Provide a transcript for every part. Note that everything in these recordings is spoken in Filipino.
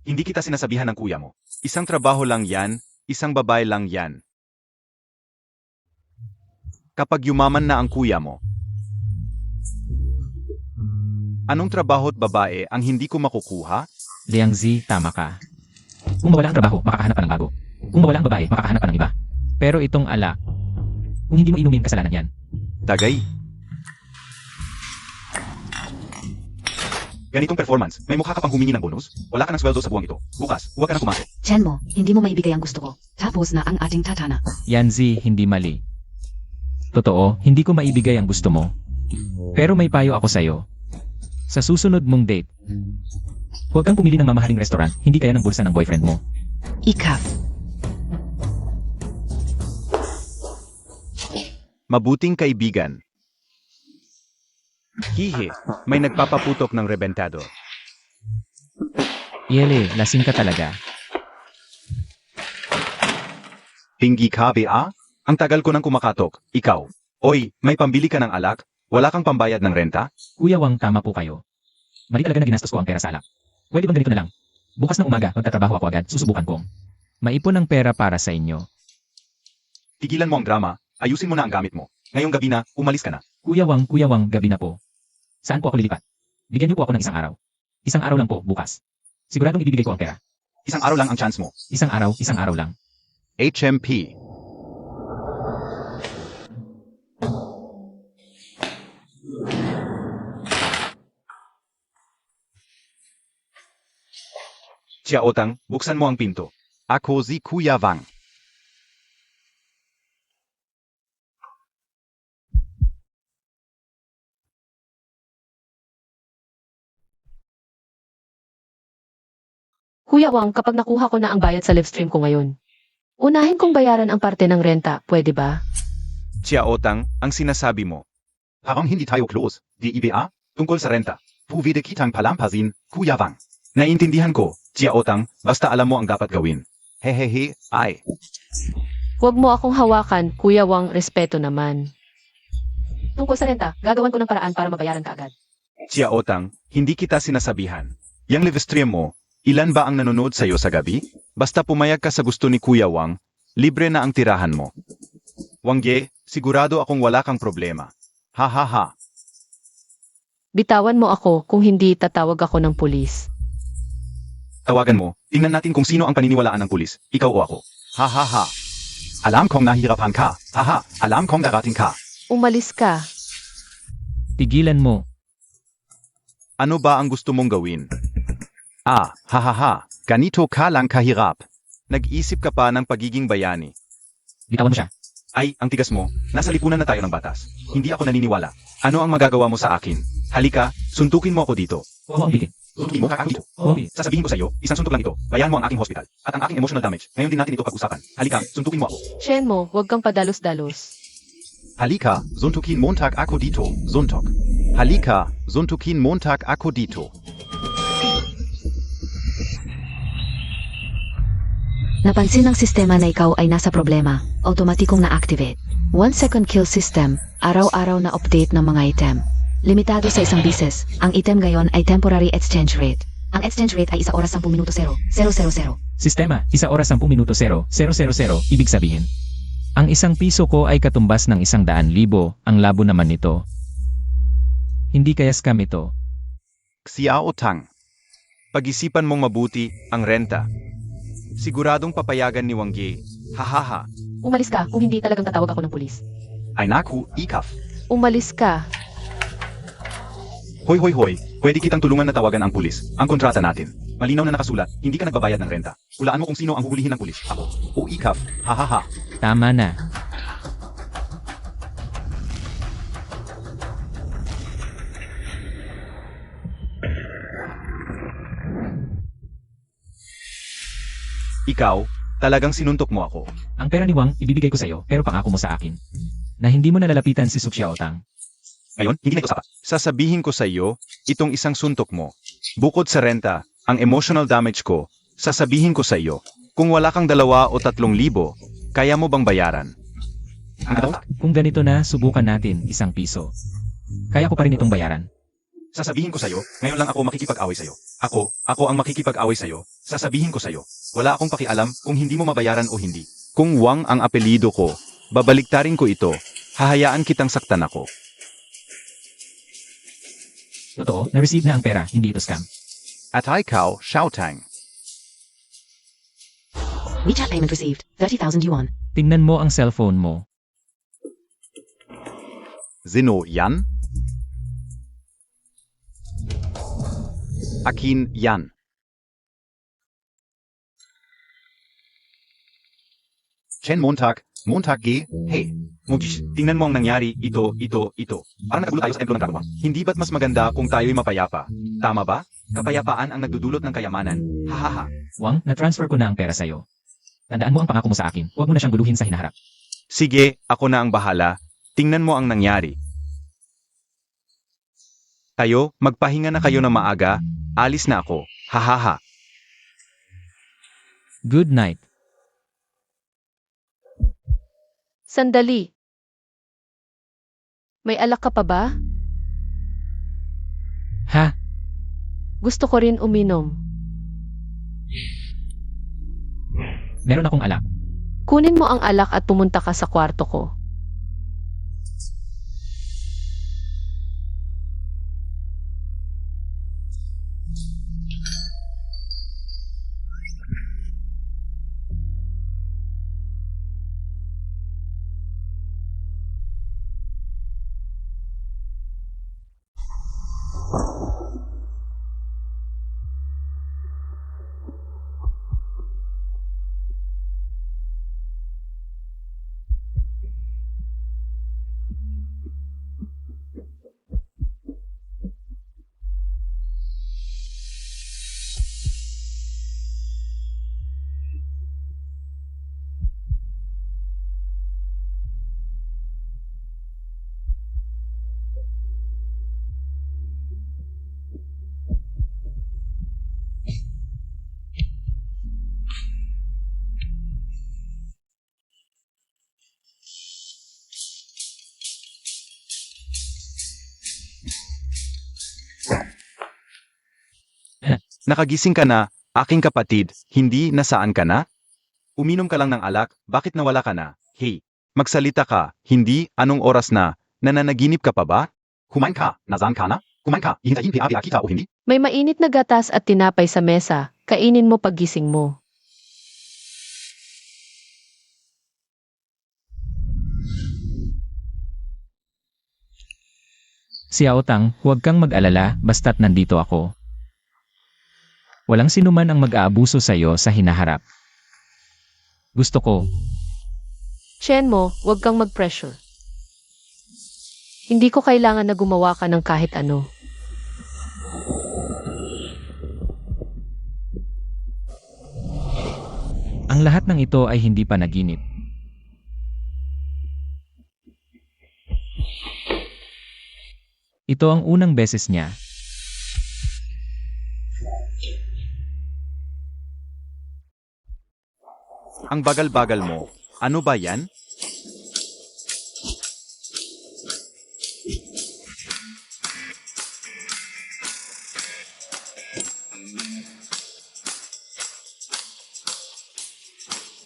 Hindi kita sinasabihan ng kuya mo. Isang trabaho lang yan, isang babae lang yan. Kapag yumaman na ang kuya mo, anong trabaho't babae ang hindi ko makukuha? Liang Zi, tama ka. Kung mawala ang trabaho, makakahanap ka ng bago. Kung mawala ang babae, makakahanap ka ng iba. Pero itong alak, kung hindi mo inumin, kasalanan yan. Tagay. Ganitong performance, may mukha ka pang humingi ng bonus? Wala ka ng sweldo sa buwang ito. Bukas, huwag ka nang pumasok. Chen mo, hindi mo maibigay ang gusto ko. Tapos na ang ating tatana. Yan Zi, hindi mali. Totoo, hindi ko maibigay ang gusto mo. Pero may payo ako sa'yo. Sa susunod mong date, huwag kang pumili ng mamahaling restaurant, hindi kaya ng bulsa ng boyfriend mo. Ikaf. Mabuting kaibigan. Hihi, may nagpapaputok ng rebentado. Yele, lasing ka talaga. Tinggi ka ba? Ang tagal ko nang kumakatok. Ikaw. Oy, may pambili ka ng alak? Wala kang pambayad ng renta? Kuya Wang, tama po kayo. Mali talaga na ginastos ko ang pera sa alak. Pwede bang ganito na lang? Bukas ng umaga, magtatrabaho ako agad, susubukan kong maipon ng pera para sa inyo. Tigilan mo ang drama, ayusin mo na ang gamit mo. Ngayong gabi na, umalis ka na. Kuya Wang, gabi na po. Saan po ako lilipat? Bigyan niyo po ako ng isang araw. Isang araw lang po, bukas. Siguradong ibibigay ko ang pera. Isang araw lang ang chance mo. Isang araw lang. HMP. Tia Otang, buksan mo ang pinto. Ako si Kuya Wang. Kuya Wang, kapag nakuha ko na ang bayad sa live stream ko ngayon, unahin kong bayaran ang parte ng renta, pwede ba? Tia Otang, ang sinasabi mo. Parang hindi tayo close. Di ba? Tungkol sa renta. Pwede kitang palampasin, Kuya Wang. Naiintindihan ko, Tia Otang, basta alam mo ang dapat gawin. Hehehe, ay. Huwag mo akong hawakan, Kuya Wang, respeto naman. Tungkol sa renta, gagawan ko ng paraan para mabayaran ka agad. Tia Otang, hindi kita sinasabihan. Yang live stream mo, ilan ba ang nanonood sa'yo sa gabi? Basta pumayag ka sa gusto ni Kuya Wang, libre na ang tirahan mo. Wangye, sigurado akong wala kang problema. Ha ha ha. Bitawan mo ako, kung hindi tatawag ako ng pulis. Tawagan mo, tingnan natin kung sino ang paniniwalaan ng pulis, ikaw o ako. Ha ha ha. Alam kong nahihirapan ka. Haha, alam kong darating ka. Umalis ka. Tigilan mo. Ano ba ang gusto mong gawin? Ha ha ha, ganito ka lang kahirap. Nag-isip ka pa ng pagiging bayani. Bitawan mo siya. Ay, ang tigas mo, nasa lipunan na tayo ng batas. Hindi ako naniniwala. Ano ang magagawa mo sa akin? Halika, suntukin mo ako dito. Huwag mo ang bitin. Suntukin mo ako dito. Huwag. Sasabihin ko sa iyo, isang suntok lang ito. Bayan mo ang aking hospital. At ang aking emotional damage. Ngayon din natin ito pag-usapan. Halika, suntukin mo ako. Shen mo, huwag kang padalos-dalos. Halika, suntukin Montag ako dito. Suntok. Halika, suntukin Montag ako dito. Napansin ng sistema na ikaw ay nasa problema. Automatikong na-activate. 1 second kill system. Araw-araw na update ng mga item. Limitado sa isang bises. Ang item ngayon ay temporary exchange rate. Ang exchange rate ay 1 oras 10 minuto 0. Sistema, 1 oras 10 minuto 0. Ibig sabihin, ang 1 piso ko ay katumbas ng 100,000. Ang labo naman nito. Hindi kaya scam ito. Xiao Tang. Pag-isipan mong mabuti ang renta. Siguradong papayagan ni Wang Ye. Hahaha. Umalis ka, kung hindi talagang tatawag ako ng pulis. Ay naku, ikaf. Umalis ka. Hoy hoy hoy, pwede kitang tulungan na tawagan ang pulis. Ang kontrata natin. Malinaw na nakasulat, hindi ka nagbabayad ng renta. Hulaan mo kung sino ang huhulihin ng pulis. Ako. O ikaf. Hahaha. Tama na. Ikaw, talagang sinuntok mo ako. Ang pera ni Wang, ibibigay ko sa'yo, pero pangako mo sa akin na hindi mo nalalapitan si Su Xiaotang. Ngayon, hindi na ito sapat. Sasabihin ko sa iyo, itong isang suntok mo. Bukod sa renta, ang emotional damage ko, sasabihin ko sa iyo, kung wala kang 2 o 3,000, kaya mo bang bayaran? Kung ganito na, subukan natin 1 piso. Kaya ko pa rin itong bayaran. Sasabihin ko sa'yo, ngayon lang ako makikipag-away sa'yo. Ako ang makikipag-away sa'yo. Sasabihin ko sa'yo, wala akong pakialam kung hindi mo mabayaran o hindi. Kung Wang ang apelido ko, babaliktarin ko ito. Hahayaan kitang saktan ako. Totoo, na-receive na ang pera, hindi ito scam. At ikaw, Xiaotang. WeChat payment received. 30,000 yuan. Tingnan mo ang cellphone mo. Sino yan? Akin yan. Chen Montag G. Hey, Mugish, tingnan mo ang nangyari, ito. Parang nakagulo tayo sa templo ng kagawa. Hindi ba't mas maganda kung tayo'y mapayapa? Tama ba? Kapayapaan ang nagdudulot ng kayamanan. Hahaha. Wang, na-transfer ko na ang pera sa'yo. Tandaan mo ang pangako mo sa akin. Huwag mo na siyang guluhin sa hinaharap. Sige, ako na ang bahala. Tingnan mo ang nangyari. Kayo, magpahinga na kayo ng maaga. Alis na ako. Hahaha. Good night. Sandali. May alak ka pa ba? Ha? Gusto ko rin uminom. Meron akong alak. Kunin mo ang alak at pumunta ka sa kwarto ko. Nakagising ka na, aking kapatid, hindi nasaan ka na? Uminom ka lang ng alak, bakit nawala ka na? Hey, magsalita ka, hindi, anong oras na, nananaginip ka pa ba? Kumain ka, nasaan ka na? Kumain ka, hihintayin pa kita o hindi? May mainit na gatas at tinapay sa mesa. Kainin mo paggising mo. Xiaotang, huwag kang mag-alala, basta't nandito ako. Walang sinuman ang mag-aabuso sa'yo sa hinaharap. Gusto ko, Chen mo, huwag kang mag-pressure. Hindi ko kailangan na gumawa ka ng kahit ano. ang lahat ng ito ay hindi pa naginip. Ito ang unang beses niya. Ang bagal-bagal mo. Ano ba yan?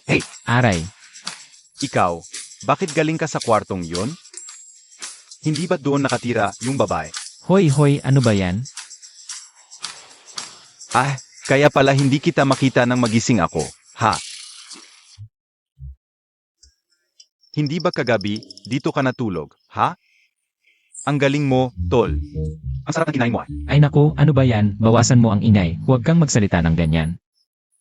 Hey, aray. Ikaw, bakit galing ka sa kwartong yun? Hindi ba doon nakatira yung babae? Hoy, ano ba yan? Ah, kaya pala hindi kita makita nang magising ako. Ha? Hindi ba kagabi, dito ka natulog, ha? Ang galing mo, tol. Ang sarap ng kinain mo. Ay naku, ano ba yan? Bawasan mo ang ingay. Huwag kang magsalita ng ganyan.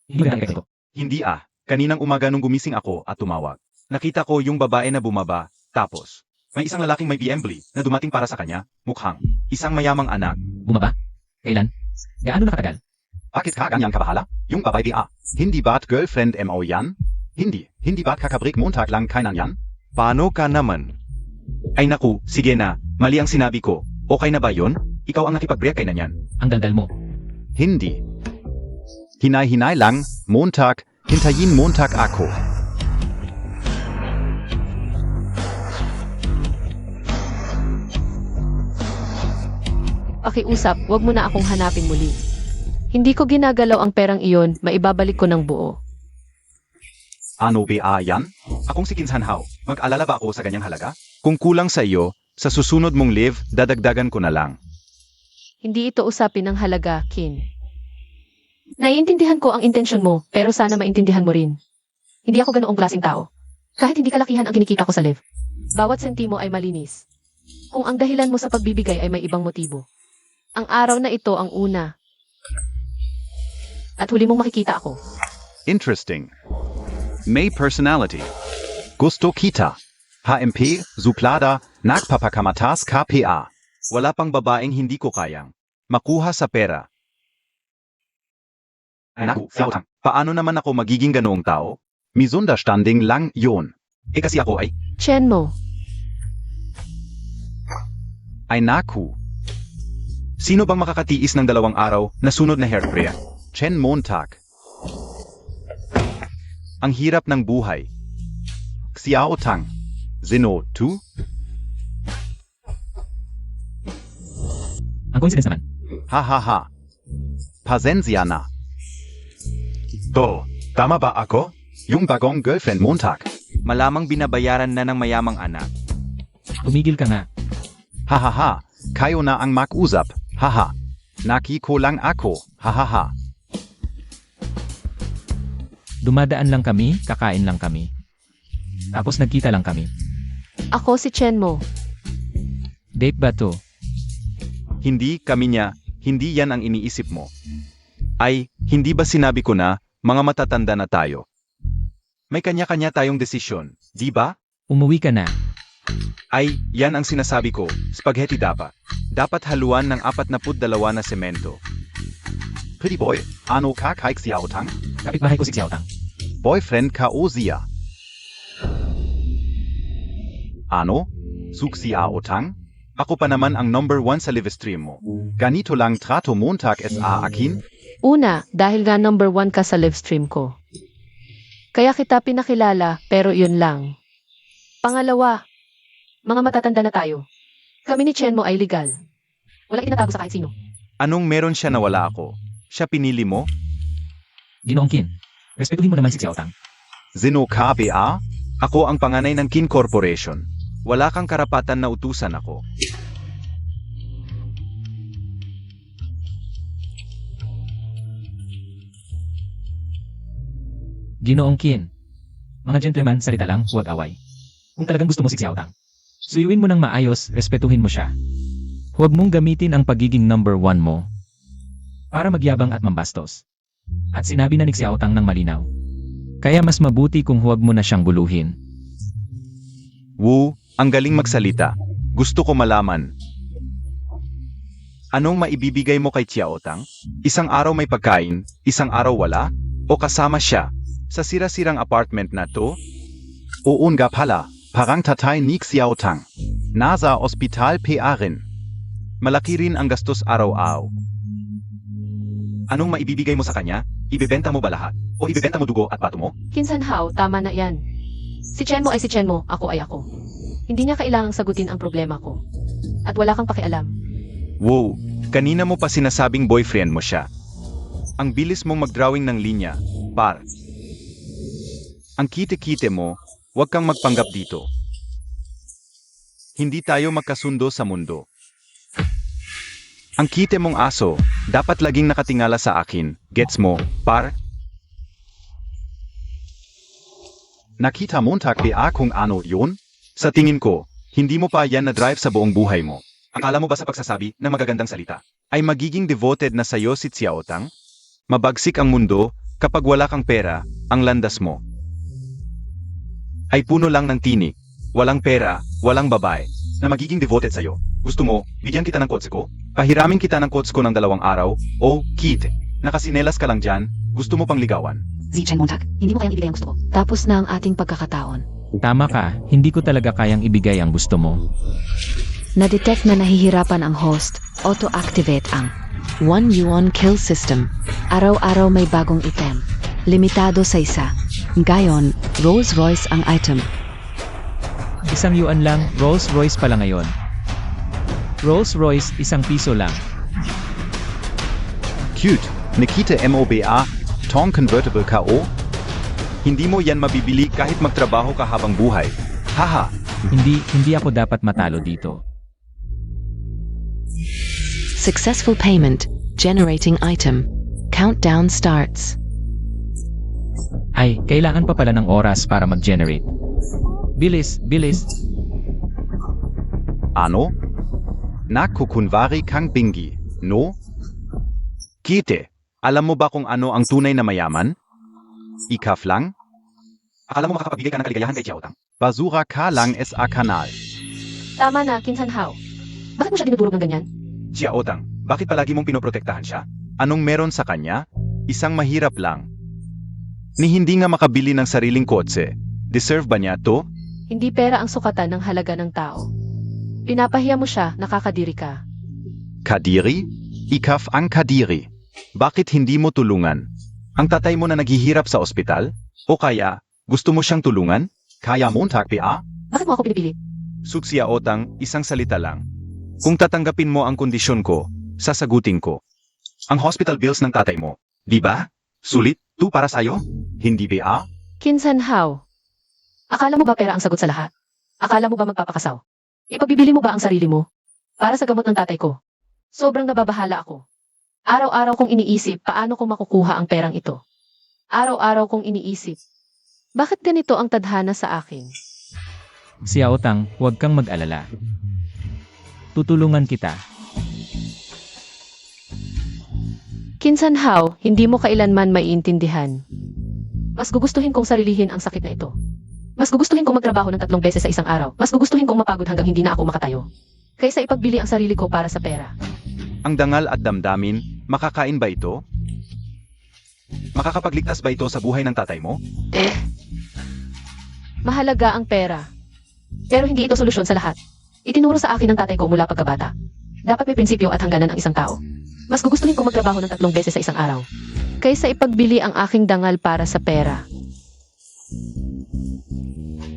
Hindi ba ito? Hindi ah. Kaninang umaga nung gumising ako at tumawag. Nakita ko yung babae na bumaba, tapos may isang lalaking may BMW na dumating para sa kanya, mukhang isang mayamang anak. Bumaba? Kailan? Gaano nakatagal? Bakit ka ganyan kabahala? Yung babae ah. Hindi ba't girlfriend mo yan? Hindi ba't kakabrik Montag lang kainan yan? Paano ka naman? Ay naku, sige na, mali ang sinabi ko. Okay na ba yon? Ikaw ang nakipag-break kainan yan. Ang daldal mo. Hindi. Hinay-hinay lang, Montag, hintayin Montag ako. pakiusap, wag mo na akong hanapin muli. Hindi ko ginagalaw ang perang iyon, maibabalik ko ng buo. Ano ba yan? Akong si Kinsanhaw, mag-alala ba ako sa ganyang halaga? Kung kulang sa iyo, sa susunod mong live, dadagdagan ko na lang. Hindi ito usapin ng halaga, Kin. Naiintindihan ko ang intensyon mo, pero sana maintindihan mo rin. Hindi ako ganoong klaseng tao. Kahit hindi kalakihan ang kinikita ko sa live. Bawat sentimo ay malinis. Kung ang dahilan mo sa pagbibigay ay may ibang motibo. Ang araw na ito ang una. At huli mong makikita ako. Interesting. May personality. Gusto kita. HMP, Suplada, Nagpapakamatas KPA. Wala pang babaeng hindi ko kayang makuha sa pera. Naku, Xiaotang, paano naman ako magiging ganoong tao? Misunderstanding lang yun. Kasi ako ay Chen mo. naku. Sino bang makakatiis ng 2 araw na sunod na hairspray? Chen Montag. Ang hirap ng buhay. Xiaotang. Zeno 2? Ang coincidence naman. Ha ha ha. Pasensya na. To, tama ba ako? Yung bagong girlfriend Montag. Malamang binabayaran na ng mayamang anak. Tumigil ka nga. Ha ha ha. Kayo na ang mag-usap. Ha ha. Nakiko lang ako. Ha ha ha. Dumadaan lang kami, kakain lang kami. Tapos nagkita lang kami. Ako si Chen mo. Date ba to? Hindi kami niya. Hindi yan ang iniisip mo. Ay, hindi ba sinabi ko na, mga matatanda na tayo? May kanya-kanya tayong desisyon, di ba? Umuwi ka na. Ay, yan ang sinasabi ko, spaghetti dapat. Dapat haluan ng 42 na semento. Pretty boy, ano ka kay Xiaotang? Kapitbahay ko si Xiaotang. Boyfriend ka o siya? Ano? Suk Xiaotang? Ako pa naman ang number 1 sa live stream mo. Ganito lang trato Montag sa akin? Una, dahil nga number 1 ka sa live stream ko. Kaya kita pinakilala, pero yun lang. Pangalawa, mga matatanda na tayo. Kami ni Chen mo ay legal. Walang itinatago sa kahit sino. Anong meron siya na wala ako? Siya pinili mo? Ginoong Kin, respetuhin mo naman si Xiaotang. Zeno KBA? Ako ang panganay ng Kin Corporation. Wala kang karapatan na utusan ako. Ginoong Kin. Mga gentleman, salita lang, huwag away. Kung talagang gusto mo si Xiaotang, suyuin mo ng maayos, respetuhin mo siya. Huwag mong gamitin ang pagiging number 1 mo para magyabang at mambastos. At sinabi na ni Xiaotang ng malinaw. Kaya mas mabuti kung huwag mo na siyang buluhin. Wu, ang galing magsalita. Gusto ko malaman. Anong maibibigay mo kay Xiaotang? Isang araw may pagkain, isang araw wala? O kasama siya sa sira-sirang apartment na to? Oo nga pala, parang tatay ni Xiaotang. Nasa ospital pa rin. Malaki rin ang gastos araw-araw. Anong maibibigay mo sa kanya? Ibebenta mo ba lahat? O ibebenta mo dugo at bato mo? Kinsanhaw, tama na yan. Si Chen mo ay si Chen mo, ako ay ako. Hindi niya kailangang sagutin ang problema ko. At wala kang pakialam. Wow, kanina mo pa sinasabing boyfriend mo siya. Ang bilis mong mag-drawing ng linya, par. Ang kite-kite mo, huwag kang magpanggap dito. Hindi tayo magkasundo sa mundo. Ang kite mong aso, dapat laging nakatingala sa akin, gets mo, par? Nakita Montag ba kung ano yun? Sa tingin ko, hindi mo pa yan na-drive sa buong buhay mo. Akala mo ba sa pagsasabi ng magagandang salita ay magiging devoted na sa'yo si Xiaotang? Mabagsik ang mundo kapag wala kang pera, ang landas mo ay puno lang ng tinik, walang pera, walang babae, na magiging devoted sa'yo. Gusto mo, bigyan kita ng kotse ko? Pahiramin kita ng kotse ko ng 2 araw? O, kit, nakasinelas ka lang dyan, gusto mo pang ligawan? Si Chen Montag, hindi mo kayang ibigay ang gusto ko. Tapos na ang ating pagkakataon. Tama ka, hindi ko talaga kayang ibigay ang gusto mo. Na-detect na nahihirapan ang host, auto-activate ang 1 yuan kill system. Araw-araw may bagong item. Limitado sa isa. Gayon, Rolls Royce ang item. Isang yuan lang, Rolls Royce pala ngayon. Rolls Royce, 1 piso lang. Cute, Nikita MOBA, Tong Convertible KO? Hindi mo yan mabibili kahit magtrabaho ka habang buhay. Haha, Hindi ako dapat matalo dito. Successful payment. Generating item. Countdown starts. Ay, kailangan pa pala ng oras para mag-generate. Bilis, bilis. ano? Nakukunwari kang bingi, no? Kite, alam mo ba kung ano ang tunay na mayaman? Ikaf lang? Akala mo makapagbigay ka ng kaligayahan kay Xiaotang? Basura ka lang sa kanal. Tama na, Kinsanhao. Bakit mo siya dinudurog ng ganyan? Xiaotang, bakit palagi mong pinoprotektahan siya? Anong meron sa kanya? Isang mahirap lang. Ni hindi nga makabili ng sariling kotse. Deserve ba niya to? Hindi pera ang sukatan ng halaga ng tao. Pinapahiya mo siya, nakakadiri ka. Kadiri? Ikaf ang kadiri. Bakit hindi mo tulungan? Ang tatay mo na naghihirap sa ospital? O kaya, gusto mo siyang tulungan? Kaya mo takpia? Bakit mo ako pinipili? Xiaotang, isang salita lang. Kung tatanggapin mo ang kondisyon ko, sasagutin ko. Ang hospital bills ng tatay mo, di ba? Sulit, to para sa'yo? Hindi ba? Kinsanhao. Akala mo ba pera ang sagot sa lahat? Akala mo ba magpapakasaw? Ipabibili mo ba ang sarili mo? Para sa gamot ng tatay ko. Sobrang nababahala ako. Araw-araw kong iniisip paano ko makukuha ang perang ito. Araw-araw kong iniisip. Bakit ganito ang tadhana sa akin? Xiaotang, huwag kang mag-alala. Tutulungan kita. Kinsanhao, hindi mo kailanman maiintindihan. Mas gugustuhin kong sarilihin ang sakit na ito. Mas gugustuhin kong magtrabaho ng 3 beses sa isang araw. Mas gugustuhin kong mapagod hanggang hindi na ako makatayo. Kaysa ipagbili ang sarili ko para sa pera. Ang dangal at damdamin, makakain ba ito? Makakapagligtas ba ito sa buhay ng tatay mo? Mahalaga ang pera. Pero hindi ito solusyon sa lahat. Itinuro sa akin ng tatay ko mula pagkabata. Dapat may prinsipyo at hangganan ang isang tao. Mas gugustuhin kong magtrabaho ng 3 beses sa isang araw. Kaysa ipagbili ang aking dangal para sa pera.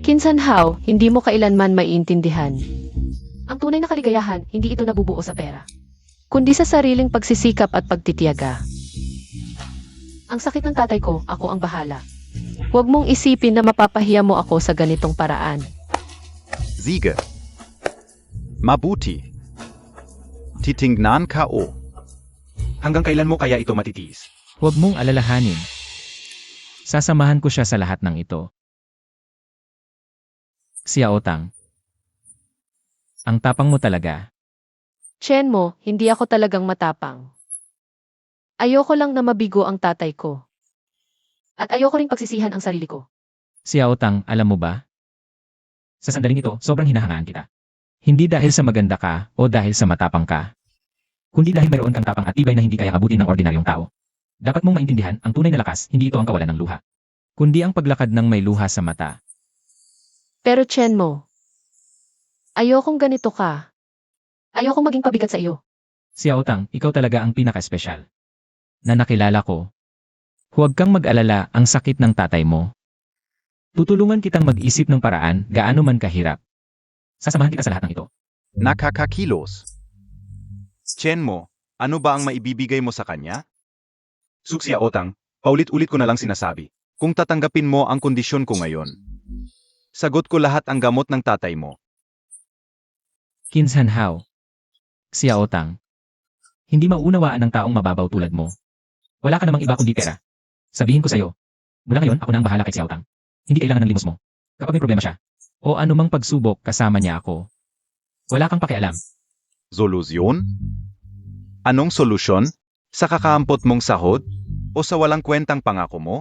Kinsanhao, hindi mo kailanman maiintindihan. Ang tunay na kaligayahan, hindi ito nabubuo sa pera. Kundi sa sariling pagsisikap at pagtitiyaga. Ang sakit ng tatay ko, ako ang bahala. Huwag mong isipin na mapapahiya mo ako sa ganitong paraan. Sige. Mabuti. Titingnan ka o. Hanggang kailan mo kaya ito matitiis? Huwag mong alalahanin. Sasamahan ko siya sa lahat ng ito. Xiaotang. Ang tapang mo talaga. Chen mo, hindi ako talagang matapang. Ayoko lang na mabigo ang tatay ko. At ayoko ring pagsisihan ang sarili ko. Xiaotang, alam mo ba? Sa sandaling ito, sobrang hinahangaan kita. Hindi dahil sa maganda ka o dahil sa matapang ka. Kundi dahil mayroon kang tapang at tibay na hindi kaya abutin ng ordinaryong tao. Dapat mong maintindihan, ang tunay na lakas, hindi ito ang kawalan ng luha. Kundi ang paglakad ng may luha sa mata. Pero Chen mo, ayokong ganito ka. Ayokong maging pabigat sa iyo. Xiaotang, ikaw talaga ang pinaka-espesyal. Na nakilala ko. Huwag kang mag-alala ang sakit ng tatay mo. Tutulungan kitang mag-isip ng paraan gaano man kahirap. Sasamahan kita sa lahat ng ito. Nakakakilos. Chen mo, ano ba ang maibibigay mo sa kanya? Xiaotang, paulit-ulit ko na lang sinasabi. Kung tatanggapin mo ang kondisyon ko ngayon, sagot ko lahat ang gamot ng tatay mo. Kinsanhao. Xiaotang. Hindi maunawaan ng taong mababaw tulad mo. Wala ka namang iba kundi pera. Sabihin ko sa'yo. Mula ngayon, ako na ang bahala kay Xiaotang. Hindi kailangan ng limos mo. Kapag may problema siya, o anumang pagsubok kasama niya ako. Wala kang pakialam. Solusyon? Anong solusyon? Sa kakaampot mong sahod? O sa walang kwentang pangako mo?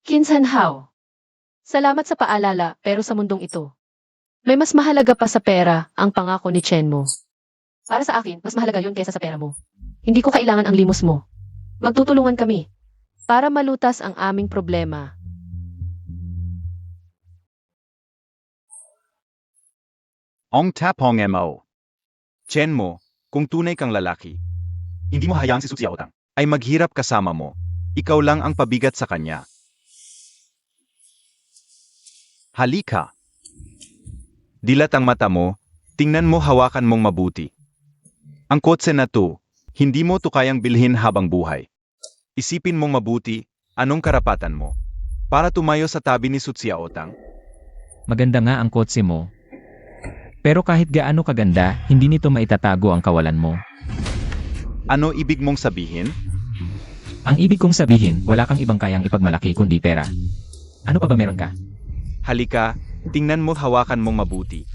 Kinsanhao. Salamat sa paalala, pero sa mundong ito, may mas mahalaga pa sa pera ang pangako ni Chen mo. Para sa akin, mas mahalaga yun kaysa sa pera mo. Hindi ko kailangan ang limos mo. Magtutulungan kami para malutas ang aming problema. Ong tapong mo. Chen mo, kung tunay kang lalaki, hindi mo hayaan si Xiaotang ay maghirap kasama mo. Ikaw lang ang pabigat sa kanya. Halika. Dilat ang mata mo, tingnan mo hawakan mong mabuti. Ang kotse na to, Hindi mo to kayang bilhin habang buhay. Isipin mong mabuti, anong karapatan mo? Para tumayo sa tabi ni Sutsia-otang? Maganda nga ang kotse mo. Pero kahit gaano kaganda, hindi nito maitatago ang kawalan mo. Ano ibig mong sabihin? Ang ibig kong sabihin, wala kang ibang kayang ipagmalaki kundi pera. Ano pa ba meron ka? Halika, tingnan mo, hawakan mong mabuti.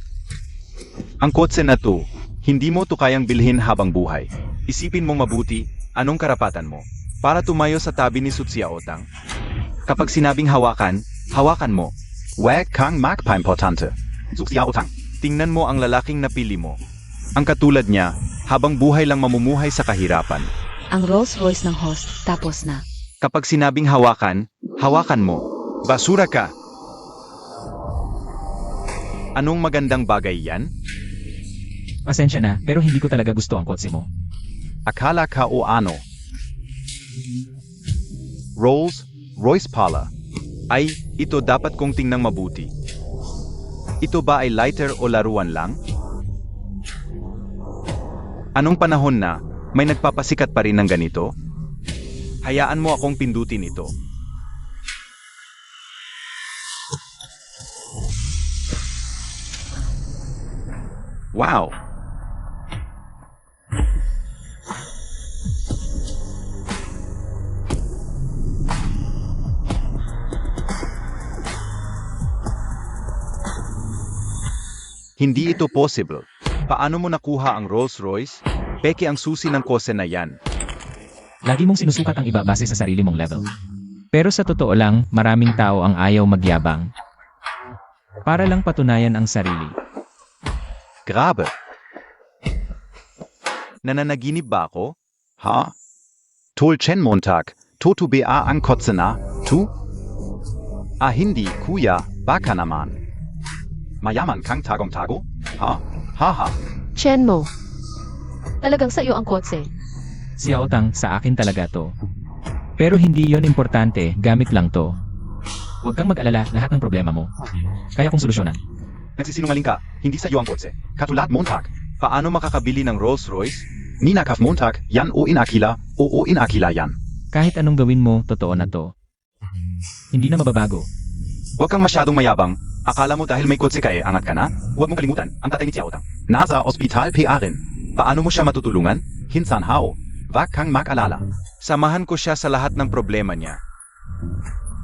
Ang kotse na to, hindi mo to kayang bilhin habang buhay. Isipin mong mabuti, anong karapatan mo? Para tumayo sa tabi ni Sutsia-otang? Kapag sinabing hawakan, hawakan mo. Wag kang magpa-importante. Sutsia-otang, tingnan mo ang lalaking napili mo. Ang katulad niya, habang buhay lang mamumuhay sa kahirapan. Ang Rolls Royce ng host, tapos na. Kapag sinabing hawakan, hawakan mo. Basura ka! Anong magandang bagay yan? Pasensya na, pero hindi ko talaga gusto ang kotse mo. Akala ka o ano? Rolls Royce pala. Ay, ito dapat kong tingnang mabuti. Ito ba ay lighter o laruan lang? Anong panahon na, may nagpapasikat pa rin ng ganito? Hayaan mo akong pindutin ito. Wow! Hindi ito possible. Paano mo nakuha ang Rolls Royce? Peke ang susi ng kose na yan. Lagi mong sinusukat ang iba base sa sarili mong level. Pero sa totoo lang, maraming tao ang ayaw magyabang. Para lang patunayan ang sarili. Grabe. Nananaginip ba ako? Ha? Tolchen Montag, Toto ba ang kotse na? Tu? Ah hindi, kuya, baka naman. Mayaman kang tagong-tago? Ha? Ha ha. Chenmo, talagang sa'yo ang kotse. Si Aotang, sa akin talaga to. Pero hindi yon importante, gamit lang to. Huwag kang mag-alala, lahat ng problema mo. Kaya kong solusyonan. Nagsisinungaling ka, hindi sa iyo ang kotse. Katulad Montag. Paano makakabili ng Rolls Royce? Ninakaf Montag, yan o inakila, o inakila yan. Kahit anong gawin mo, totoo na to. Hindi na mababago. Huwag kang masyadong mayabang. Akala mo dahil may kotse ka angat ka na? Huwag mong kalimutan, ang tatay ni Xiaotang. Nasa ospital pa rin. Paano mo siya matutulungan? Hinsan hao. Wag kang mag-alala. Samahan ko siya sa lahat ng problema niya.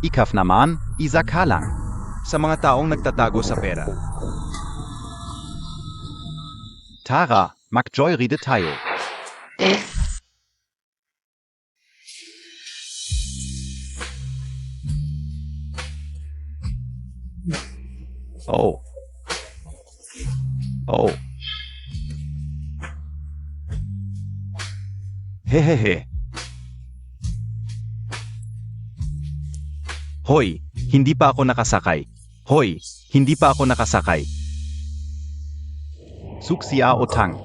Ikaf naman, isa ka lang. Sa mga taong nagtatago sa pera. Tara, mag-joyride tayo. Oh. Oh. Hehehe. Hoy, hindi pa ako nakasakay. Hoy, hindi pa ako nakasakay. Suksia Otang.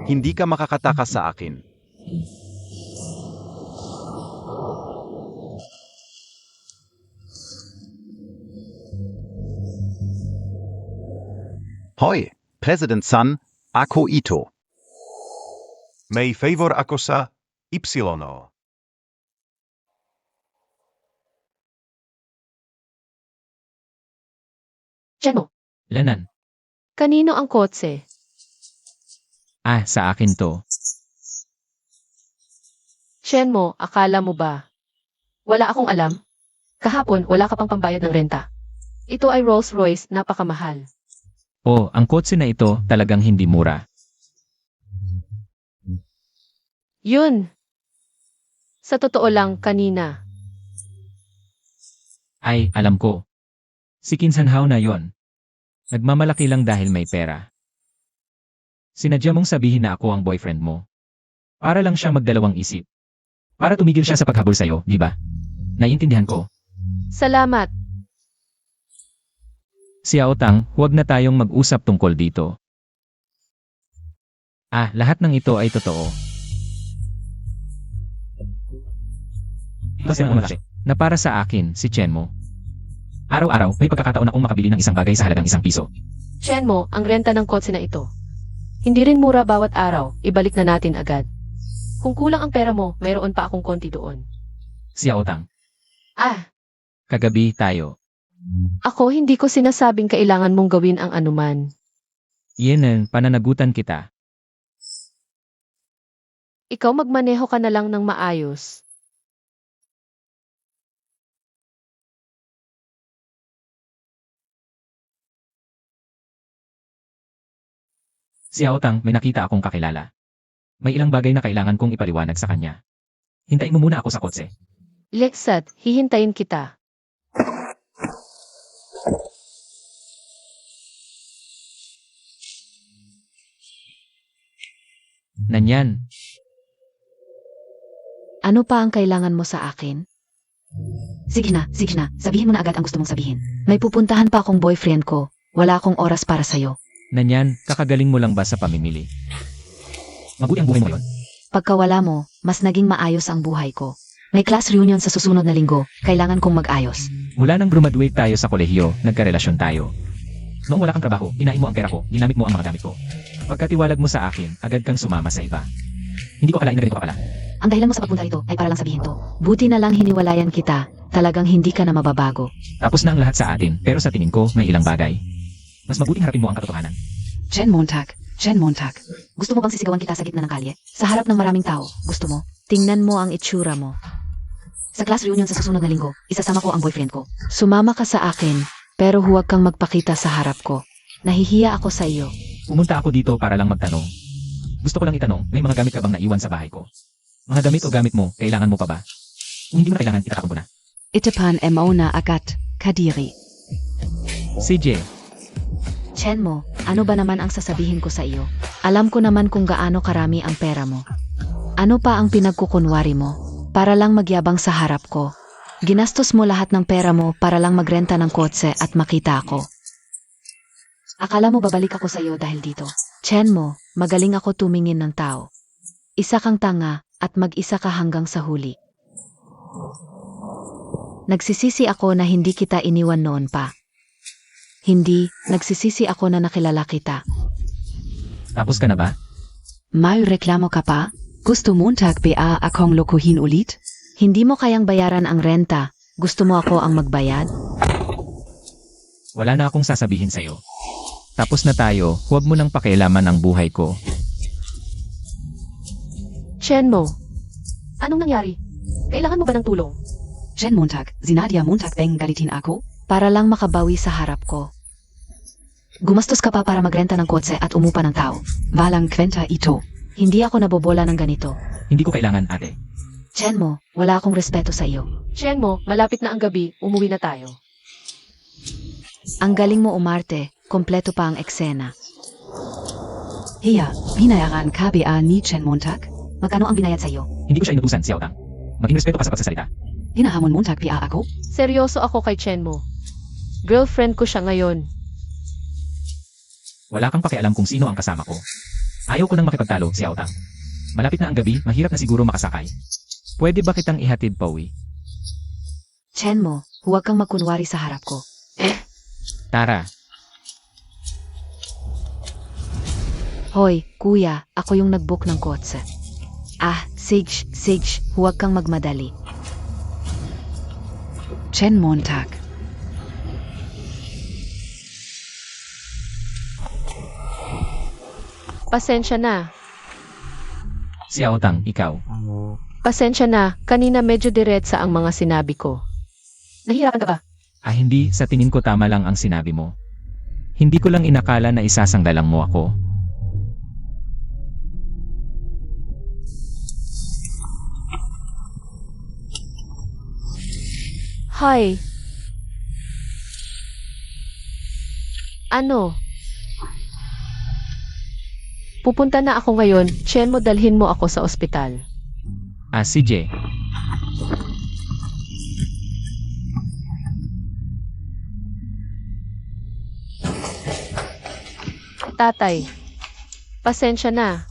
Hindi ka makakatakas sa akin. Hoy, President San, ako ito. May favor ako sa Ypsilono. Chenmo, Lanan. kanino ang kotse? Ah, sa akin to. Chenmo, akala mo ba? Wala akong alam. Kahapon, wala ka pang pambayad ng renta. Ito ay Rolls Royce, napakamahal. Oh, ang kotse na ito talagang hindi mura. Yun. Sa totoo lang, kanina. Ay, alam ko. Si Kinsanhao na yon. Nagmamalaki lang dahil may pera. Sinadya mong sabihin na ako ang boyfriend mo. Para lang siya magdalawang isip. Para tumigil siya sa paghabol sa'yo, di ba? Naiintindihan ko. Salamat. Si Aotang, huwag na tayong mag-usap tungkol dito. Ah, lahat ng ito ay totoo. Kasi ang malaki, na para sa akin, si Chenmo. Araw-araw, may pagkakataon akong makabili ng isang bagay sa halagang ₱1. Chenmo, ang renta ng kotse na ito. Hindi rin mura bawat araw, ibalik na natin agad. Kung kulang ang pera mo, mayroon pa akong konti doon. Xiao Tang, Ah, kagabi tayo. ako hindi ko sinasabing kailangan mong gawin ang anuman. Yenen, pananagutan kita. Ikaw magmaneho ka na lang ng maayos. Xiao Tang, may nakita akong kakilala. May ilang bagay na kailangan kong ipaliwanag sa kanya. Hintayin mo muna ako sa kotse. Lexat, hihintayin kita. Nanyan, Ano pa ang kailangan mo sa akin? Sige na, sabihin mo na agad ang gusto mong sabihin. May pupuntahan pa akong boyfriend ko. Wala akong oras para sa'yo. Nanyan, kakagaling mo lang ba sa pamimili? Mabuti ang buhay mo yon. Pagkawala mo, mas naging maayos ang buhay ko. May class reunion sa susunod na linggo. Kailangan kong mag-ayos. Mula nang graduate tayo sa kolehiyo, nagkarelasyon tayo. Noong wala kang trabaho, inain mo ang pera ko, ginamit mo ang mga gamit ko. Pagkatiwalag mo sa akin, agad kang sumama sa iba. Hindi ko akalain na ganito ka pala. Ang dahilan mo sa pagpunta rito ay para lang sabihin to. Buti na lang hiniwalayan kita. Talagang hindi ka na mababago. Tapos na ang lahat sa atin, pero sa tingin ko, may ilang bagay. Mas mabuting harapin mo ang katotohanan. Chen Montag. Gusto mo bang sisigawan kita sa gitna ng kalye? Sa harap ng maraming tao. Gusto mo? Tingnan mo ang itsura mo. Sa class reunion sa susunod na linggo, isasama ko ang boyfriend ko. Sumama ka sa akin, pero huwag kang magpakita sa harap ko. Nahihiya ako sa iyo. Pumunta ako dito para lang magtanong. Gusto ko lang itanong, may mga gamit ka bang naiwan sa bahay ko? Mga gamit o gamit mo, kailangan mo pa ba? Kung hindi mo na kailangan, itatapon mo na. Itepan Emona Agat Kadiri. CJ, Chen mo, ano ba naman ang sasabihin ko sa iyo? Alam ko naman kung gaano karami ang pera mo. Ano pa ang pinagkukunwari mo? Para lang magyabang sa harap ko. Ginastos mo lahat ng pera mo para lang magrenta ng kotse at makita ako. Akala mo babalik ako sa iyo dahil dito? Chen mo, magaling ako tumingin ng tao. Isa kang tanga at mag-isa ka hanggang sa huli. Nagsisisi ako na hindi kita iniwan noon pa. Hindi, nagsisisi ako na nakilala kita. tapos ka na ba? May reklamo ka pa? Gusto Montag ba akong lokohin ulit? Hindi mo kayang bayaran ang renta. Gusto mo ako ang magbayad? Wala na akong sasabihin sa'yo. Tapos na tayo, huwag mo nang pakialaman ang buhay ko. Chen mo, anong nangyari? Kailangan mo ba ng tulong? Jen Montag, Zinadia Montag beng galitin ako? Para lang makabawi sa harap ko. Gumastos ka pa para magrenta ng kotse at umupa ng tao. Walang kwenta ito. Hindi ako nabobola ng ganito. Hindi ko kailangan, ate. Chen mo, wala akong respeto sa iyo. Chen mo, malapit na ang gabi, umuwi na tayo. Ang galing mo umarte, kompleto pa ang eksena. Hiya, binayaran ka ba ni Jen Montag? Magkano ang binayad sa iyo? Hindi ko siya inutusan, Xiao Tang. Maging respeto ka sa pagsasalita. Hinahamon Montag ba ako? Seryoso ako kay Chen mo. Girlfriend ko siya ngayon. Wala kang pakialam kung sino ang kasama ko. Ayaw ko nang makipagtalo, Xiao Tang. Malapit na ang gabi, mahirap na siguro makasakay. Pwede ba kitang ihatid pauwi? Chen mo, huwag kang magkunwari sa harap ko. Tara, Hoy, kuya, ako yung nag-book ng kotse. Sage, huwag kang magmadali. Jen Montag. Pasensya na. Xiao Tang, ikaw. Pasensya na, kanina medyo diretsa ang mga sinabi ko. Nahihirapan ka ba? Hindi, sa tingin ko tama lang ang sinabi mo. Hindi ko lang inakala na isasanggalang mo ako. Hi. Ano? Pupunta na ako ngayon, Chen mo dalhin mo ako sa ospital. CJ, Tatay. Pasensya na.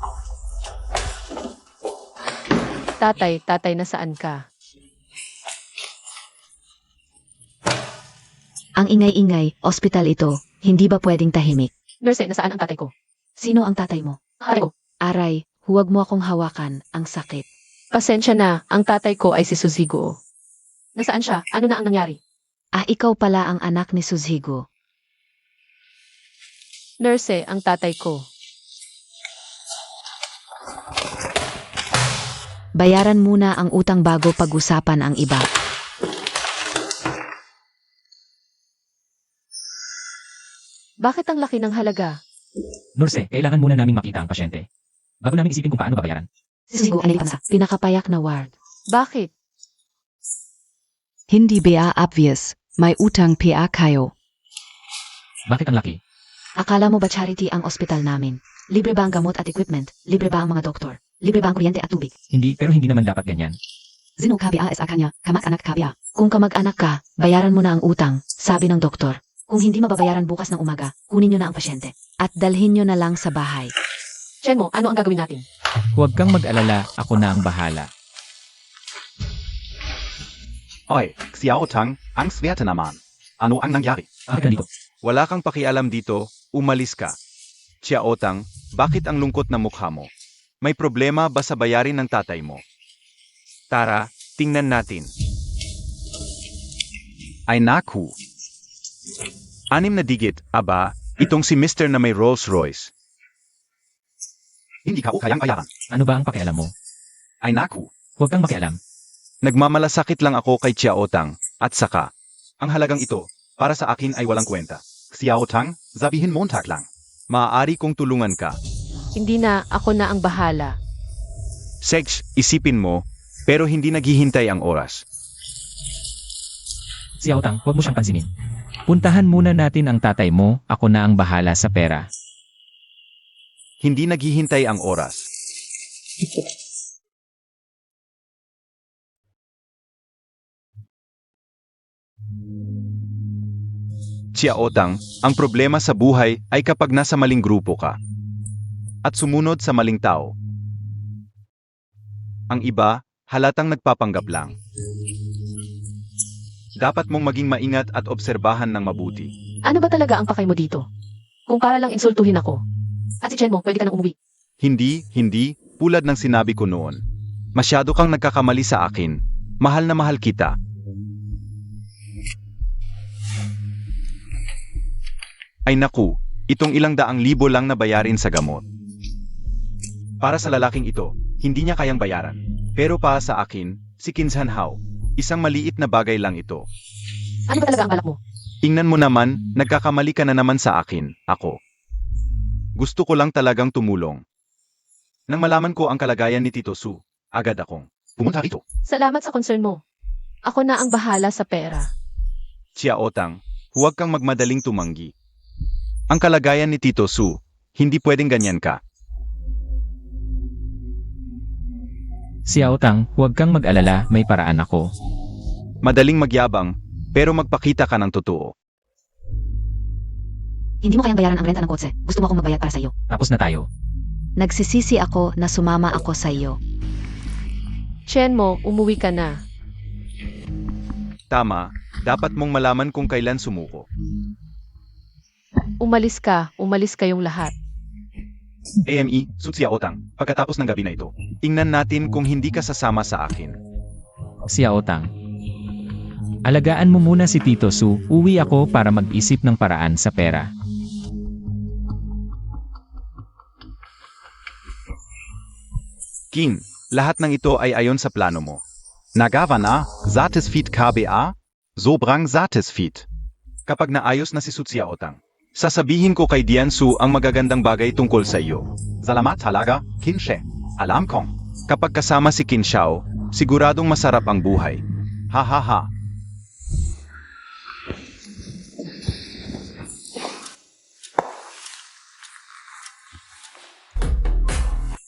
Tatay, nasaan ka? Ang ingay-ingay, ospital ito. Hindi ba pwedeng tahimik? Nurse, nasaan ang tatay ko? Sino ang tatay mo? Tatay ko. Aray, Huwag mo akong hawakan, ang sakit. Pasensya na, ang tatay ko ay si Suzigo. Nasaan siya? Ano na ang nangyari? Ikaw pala ang anak ni Suzigo. Nurse, ang tatay ko. Bayaran muna ang utang bago pag-usapan ang iba. Bakit ang laki ng halaga? Nurse, kailangan muna naming makita ang pasyente. Bago namin isipin kung paano babayaran. Si Suzigo ay nilipat sa pinakapayak na ward. Bakit? Hindi ba obvious, may utang pa kayo. Bakit ang laki? Akala mo ba charity ang ospital namin? Libre ba ang gamot at equipment? Libre ba ang mga doktor? Libre ba ang kuryente at tubig? Hindi, pero hindi naman dapat ganyan. Sino kabia sa kanya, kamag-anak kabia. Kung kamag-anak ka, bayaran mo na ang utang, sabi ng doktor. Kung hindi mababayaran bukas ng umaga, kunin nyo na ang pasyente. At dalhin nyo na lang sa bahay. Chenmo, ano ang gagawin natin? Huwag kang mag-alala, ako na ang bahala. Oy, Xiao Tang, ang swerte naman. Ano ang nangyari? Bakit ka dito? Wala kang pakialam dito, umalis ka. Xiao Tang, bakit ang lungkot na mukha mo? May problema ba sa bayarin ng tatay mo? Tara, tingnan natin. Ay naku. 6 na digit, aba, itong si Mr. na may Rolls Royce. Hindi ka kayang bayaran. Ano ba ang pakialam mo? Ay naku. Huwag kang makialam. Nagmamalasakit lang ako kay Xiao Tang, at saka, ang halagang ito, para sa akin ay walang kwenta. Xiao Tang, sabihin Montag lang. Maaari kong tulungan ka. Hindi na, ako na ang bahala. Sex, isipin mo, pero hindi naghihintay ang oras. Si Autang, huwag mo siyang pansinin. Puntahan muna natin ang tatay mo, ako na ang bahala sa pera. Hindi naghihintay ang oras. Xiao Tang, ang problema sa buhay ay kapag nasa maling grupo ka at sumunod sa maling tao. Ang iba, halatang nagpapanggap lang. Dapat mong maging maingat at obserbahan ng mabuti. Ano ba talaga ang pakay mo dito? Kung para lang insultuhin ako. At si Chenmo, pwede ka nang umuwi. Hindi, pulad ng sinabi ko noon. Masyado kang nagkakamali sa akin. Mahal na mahal kita. Ay naku, itong 200,000 lang na bayarin sa gamot. Para sa lalaking ito, hindi niya kayang bayaran. Pero para sa akin, si Kinsan Hao, isang maliit na bagay lang ito. Ano ba talaga ang balak mo? Ingnan mo naman, nagkakamali ka na naman sa akin, ako. Gusto ko lang talagang tumulong. Nang malaman ko ang kalagayan ni Tito Su, agad akong pumunta rito. Salamat sa concern mo. Ako na ang bahala sa pera. Xiao Tang, huwag kang magmadaling tumanggi. Ang kalagayan ni Tito Su, hindi pwedeng ganyan ka. Si Autang, huwag kang mag-alala, may paraan ako. Madaling magyabang, pero magpakita ka ng totoo. Hindi mo kayang bayaran ang renta ng kotse. Gusto mo akong magbayad para sa iyo. Tapos na tayo. Nagsisisi ako na sumama ako sa iyo. Chenmo, umuwi ka na. Tama, dapat mong malaman kung kailan sumuko. Umalis kayong lahat. AME, Xiao Tang, pagkatapos ng gabi na ito, tingnan natin kung hindi ka sasama sa akin. Si Autang. Alagaan mo muna si Tito Su, uwi ako para mag-isip ng paraan sa pera. Kin, lahat ng ito ay ayon sa plano mo. Nagawa na, satisfied KBA, sobrang satisfied. Kapag naayos na si Xiao Tang, sasabihin ko kay Diansu ang magagandang bagay tungkol sa iyo. Salamat talaga, Qin She. Alam kong, kapag kasama si Qin Xiao, siguradong masarap ang buhay. Ha ha ha.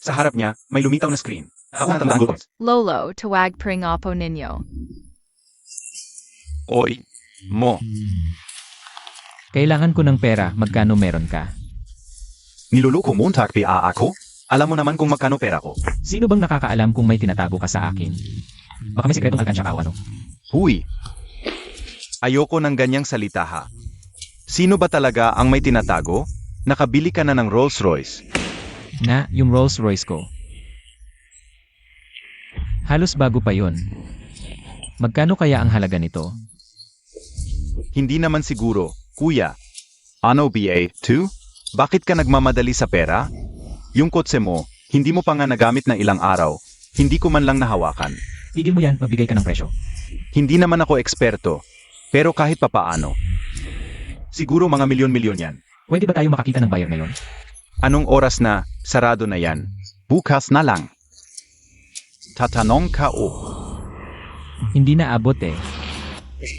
Sa harap niya, may lumitaw na screen. Ako na tandaan ko. Lolo, tawag pring opo ninyo. Oy, mo. Kailangan ko ng pera, magkano meron ka? Niluluko Montag pa ako? Alam mo naman kung magkano pera ko. Sino bang nakakaalam kung may tinatago ka sa akin? Baka may sikretong alkansya ka o ano? Huy! Ayoko ng ganyang salita ha. Sino ba talaga ang may tinatago? Nakabili ka na ng Rolls Royce. Na, yung Rolls Royce ko. Halos bago pa yon. Magkano kaya ang halaga nito? Hindi naman siguro, kuya. Ano BA2? Bakit ka nagmamadali sa pera? Yung kotse mo, hindi mo pa nga nagamit na ilang araw. Hindi ko man lang nahawakan. Tigil mo yan, magbigay ka ng presyo. Hindi naman ako eksperto. Pero kahit papaano. Siguro mga milyon-milyon yan. Pwede ba tayo makakita ng buyer ngayon? Anong oras na, sarado na yan. Bukas na lang. Tatanong ka o. Hindi na abot eh.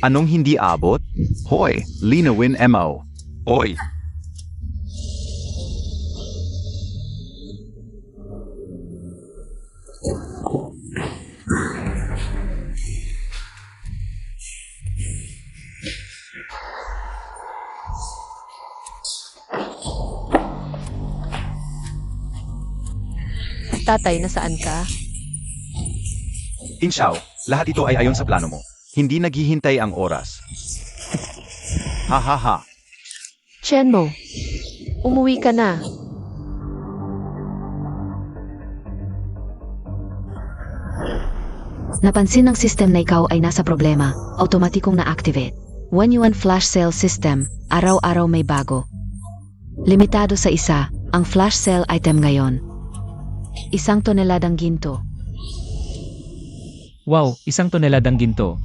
Anong hindi abot? Hoy, linawin mo. Oy. Tatay, nasaan ka? Inshaw, lahat ito ay ayon sa plano mo. Hindi naghihintay ang oras. Ha ha ha. Chenmo, umuwi ka na. Napansin ng system na ikaw ay nasa problema, automatikong na-activate. 1 yuan flash sale system, araw-araw may bago. Limitado sa isa, ang flash sale item ngayon. 1 toneladang ginto. Wow, 1 toneladang ginto.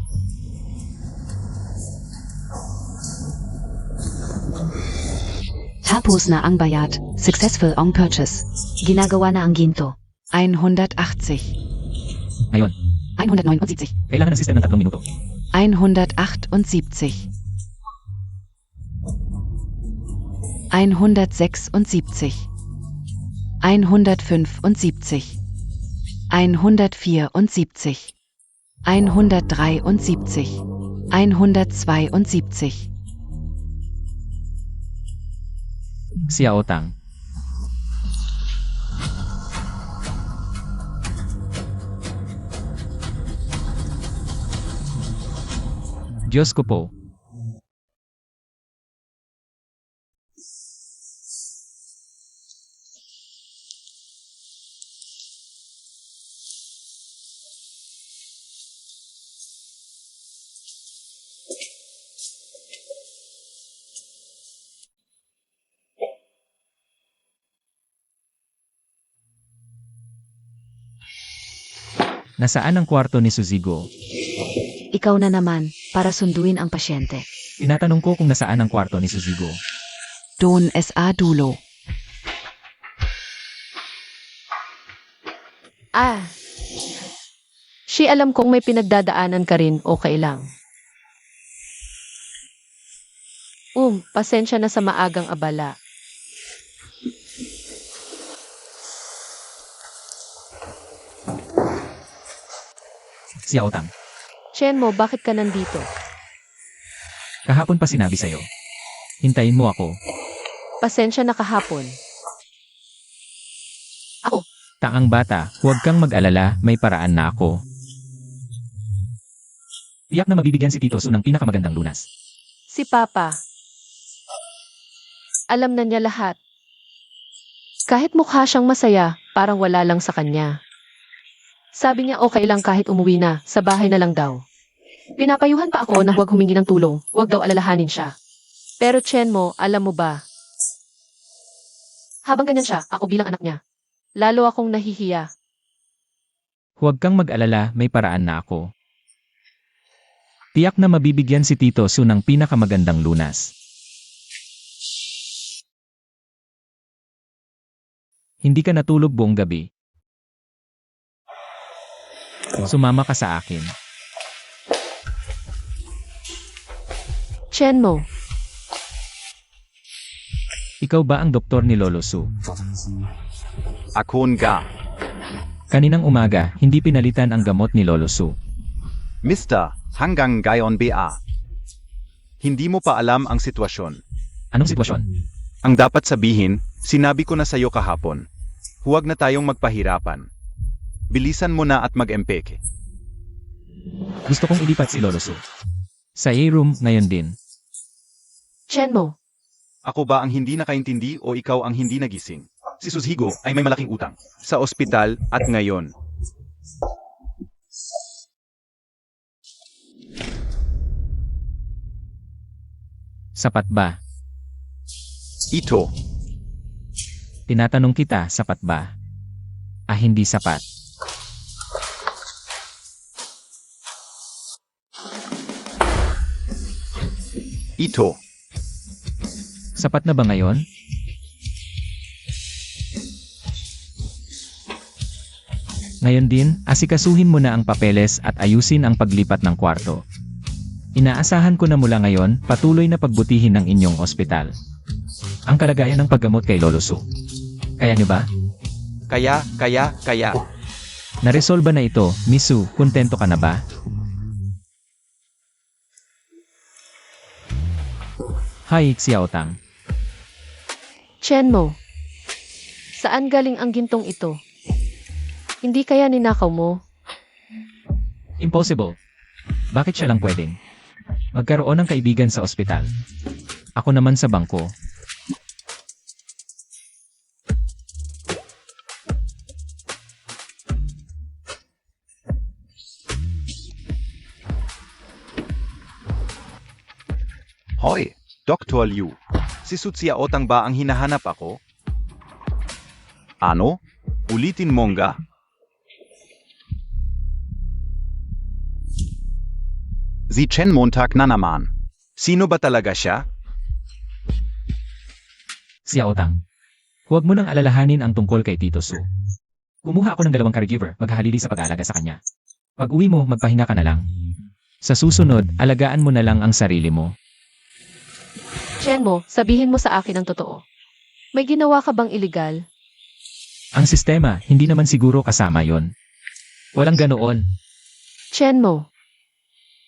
Tapos na ang bayad. Successful ang purchase. Ginagawa na ang ginto. 180. Ngayon, 179. kailangan ng system ng 3 minuto. 178. 176. 175. 174. 173. 172. Xiao Tang. Diyos ko po. Nasaan ang kwarto ni Suzigo? Ikaw na naman, para sunduin ang pasyente. Tinatanong ko kung nasaan ang kwarto ni Suzigo. Don SA Dulo. She, alam kong may pinagdadaanan ka rin, okay lang. Pasensya na sa maagang abala. Xiao Tang. Chenmo, bakit ka nandito? Kahapon pa sinabi sa'yo. Hintayin mo ako. Pasensya na kahapon. Taang bata, huwag kang mag-alala, may paraan na ako. Tiyak na mabibigyan si Tito Su ng pinakamagandang lunas. Si Papa. Alam na niya lahat. Kahit mukha siyang masaya, parang wala lang sa kanya. Sabi niya okay lang kahit umuwi na, sa bahay na lang daw. Pinapayuhan pa ako na huwag humingi ng tulong, huwag daw alalahanin siya. Pero Chenmo, alam mo ba? Habang ganyan siya, ako bilang anak niya. Lalo akong nahihiya. Huwag kang mag-alala, may paraan na ako. Tiyak na mabibigyan si Tito Su ng pinakamagandang lunas. Hindi ka natulog buong gabi. Sumama ka sa akin. Chenmo, Ikaw ba ang doktor ni Lolo Su? Akon ga. Kaninang umaga, hindi pinalitan ang gamot ni Lolo Su. Mr. Hanggang gayon ba? Hindi mo pa alam ang sitwasyon. Anong sitwasyon? Ang dapat sabihin, sinabi ko na sa'yo kahapon. Huwag na tayong magpahirapan. Bilisan mo na at mag-empeke. Gusto kong ilipat si Lolo Su. Sa A-room ngayon din. Chenmo, Ako ba ang hindi nakaintindi o ikaw ang hindi nagising? Si Suzigo ay may malaking utang sa ospital at ngayon. Sapat ba? Ito. Tinatanong kita, sapat ba? Hindi sapat. Ito. Sapat na ba ngayon? Ngayon din, asikasuhin mo na ang papeles at ayusin ang paglipat ng kwarto. Inaasahan ko na mula ngayon, patuloy na pagbutihin ng inyong ospital. Ang kalagayan ng paggamot kay Lolo Su. Kaya niyo ba? Kaya. Naresolba na ito, Miss Su, kontento ka na ba? Hi, Xiaotang. Chenmo, saan galing ang gintong ito? Hindi kaya ninakaw mo? Impossible. Bakit siya lang pwedeng magkaroon ng kaibigan sa ospital? Ako naman sa bangko. Hoy, Dr. Liu. Si Xiaotang ba ang hinahanap ako? Ano? Ulitin mo nga. Si Chen Montag na naman. Sino ba talaga siya? Xiaotang. Huwag mo nang alalahanin ang tungkol kay Tito Su. Kumuha ako ng 2 caregiver, maghahalili sa pag-aalaga sa kanya. Pag uwi mo, magpahinga ka na lang. Sa susunod, alagaan mo na lang ang sarili mo. Chenmo, sabihin mo sa akin ang totoo. May ginawa ka bang iligal? Ang sistema, hindi naman siguro kasama yon. Walang ganoon. Chenmo,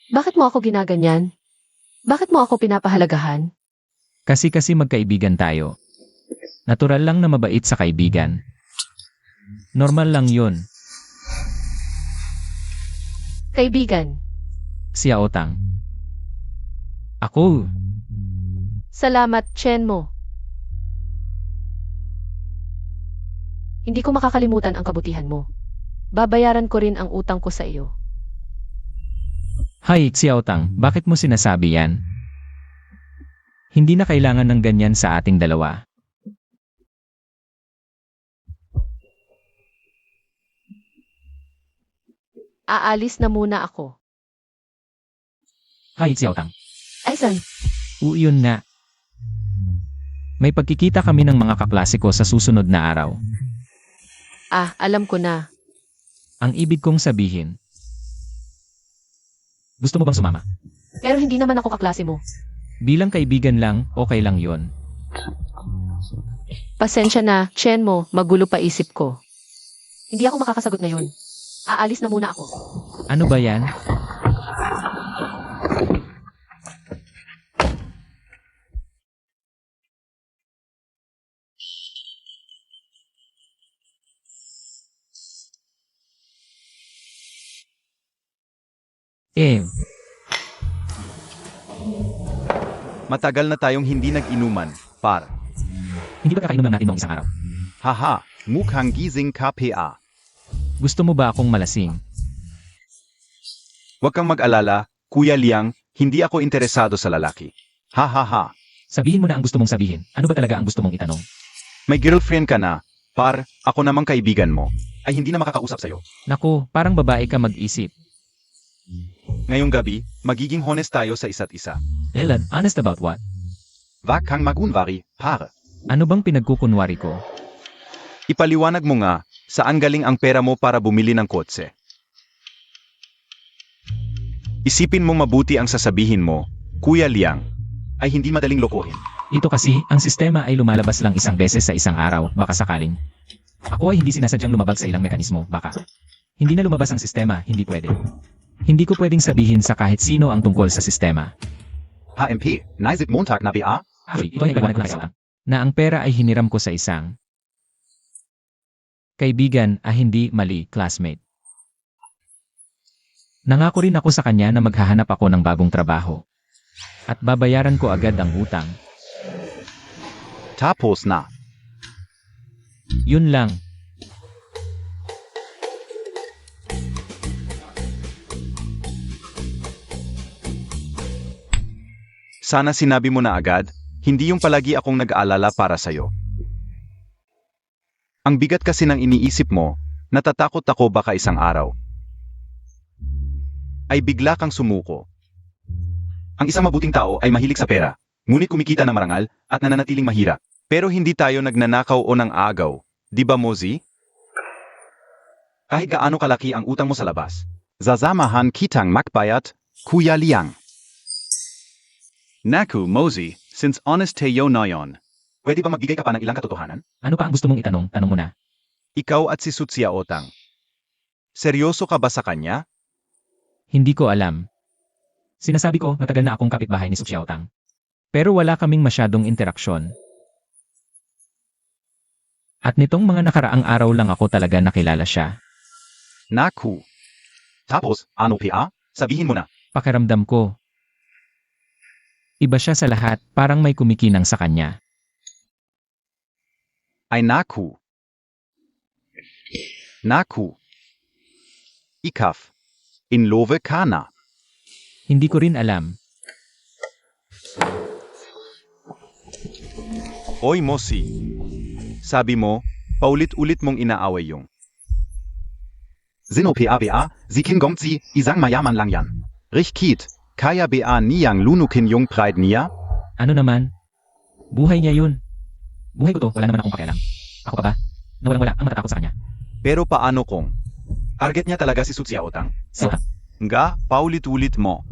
bakit mo ako ginaganyan? Bakit mo ako pinapahalagahan? Kasi magkaibigan tayo. Natural lang na mabait sa kaibigan. Normal lang yun. Kaibigan, Xiaotang. Ako. salamat, Chenmo. Hindi ko makakalimutan ang kabutihan mo. Babayaran ko rin ang utang ko sa iyo. Hi, Xiaotang, bakit mo sinasabi yan? Hindi na kailangan ng ganyan sa ating dalawa. Aalis na muna ako. Hi, Xiaotang. Ay, san? Yun na. May pagkikita kami ng mga kaklase ko sa susunod na araw. Alam ko na. Ang ibig kong sabihin. Gusto mo bang sumama? Pero hindi naman ako kaklase mo. Bilang kaibigan lang, okay lang yon. Pasensya na, Chenmo, magulo pa isip ko. Hindi ako makakasagot ngayon. Aalis na muna ako. Ano ba yan? Matagal na tayong hindi nag-inuman, par. Hindi ba kakainom lang natin noong isang araw? Haha, mukhang gising ka pa. Gusto mo ba akong malasing? Huwag kang mag-alala, Kuya Liang, hindi ako interesado sa lalaki. Ha. Sabihin mo na ang gusto mong sabihin. Ano ba talaga ang gusto mong itanong? May girlfriend ka na, par, ako namang kaibigan mo, ay hindi na makakausap sa'yo. Naku, parang babae ka mag-isip. Ngayong gabi, magiging honest tayo sa isa't isa. Elad, honest about what? Wag kang magunwari, par. Ano bang pinagkukunwari ko? Ipaliwanag mo nga, saan galing ang pera mo para bumili ng kotse? Isipin mo mabuti ang sasabihin mo, Kuya Liang, ay hindi madaling lokohin. Ito kasi, ang sistema ay lumalabas lang isang beses sa isang araw, baka sakaling. Ako ay hindi sinasadyang lumabag sa ilang mekanismo, baka. Hindi na lumabas ang sistema, hindi pwede. Hindi ko pwedeng sabihin sa kahit sino ang tungkol sa sistema. HMP, naisip Montag na ba? Ito ay nagawa ko na kailangan. Na ang pera ay hiniram ko sa isang kaibigan hindi mali classmate. Nangako rin ako sa kanya na maghahanap ako ng bagong trabaho. At babayaran ko agad ang utang. Tapos na. Yun lang. Sana sinabi mo na agad, hindi yung palagi akong nag-aalala para sa'yo. Ang bigat kasi ng iniisip mo, natatakot ako baka isang araw ay bigla kang sumuko. Ang isang mabuting tao ay mahilig sa pera, ngunit kumikita ng marangal at nananatiling mahirap. Pero hindi tayo nagnanakaw o ng agaw, di ba Mozi? Kahit gaano kalaki ang utang mo sa labas. Zazamahan kitang makbayat, Kuya Liang. Naku, Mozi, since honest tayo na yon. Pwede ba magbigay ka pa ng ilang katotohanan? Ano pa ang gusto mong itanong? Tanong mo na. Ikaw at si Sutsia Otang. Seryoso ka ba sa kanya? Hindi ko alam. Sinasabi ko, matagal na akong kapitbahay ni Xiaotang. Pero wala kaming masyadong interaksyon. At nitong mga nakaraang araw lang ako talaga nakilala siya. Naku. Tapos, ano PA? Sabihin mo na. Pakiramdam ko. Iba siya sa lahat, parang may kumikinang sa kanya. Ay naku. Naku. Ikaf. In love ka na. Hindi ko rin alam. Oy Mosi. Sabi mo, paulit-ulit mong inaaway yung. Sino PA, Sie kin gong si, isang mayaman lang yan. Richkit, kaya BA niyang lunukin yung pride niya? Ano naman? Buhay niya yun. Buhay ko to, wala naman akong pakialam. Ako pa ba? Nawalang-wala ang matatakot sa kanya. Pero paano kung? Target niya talaga si Sutsia Otang? Nga, paulit-ulit mo.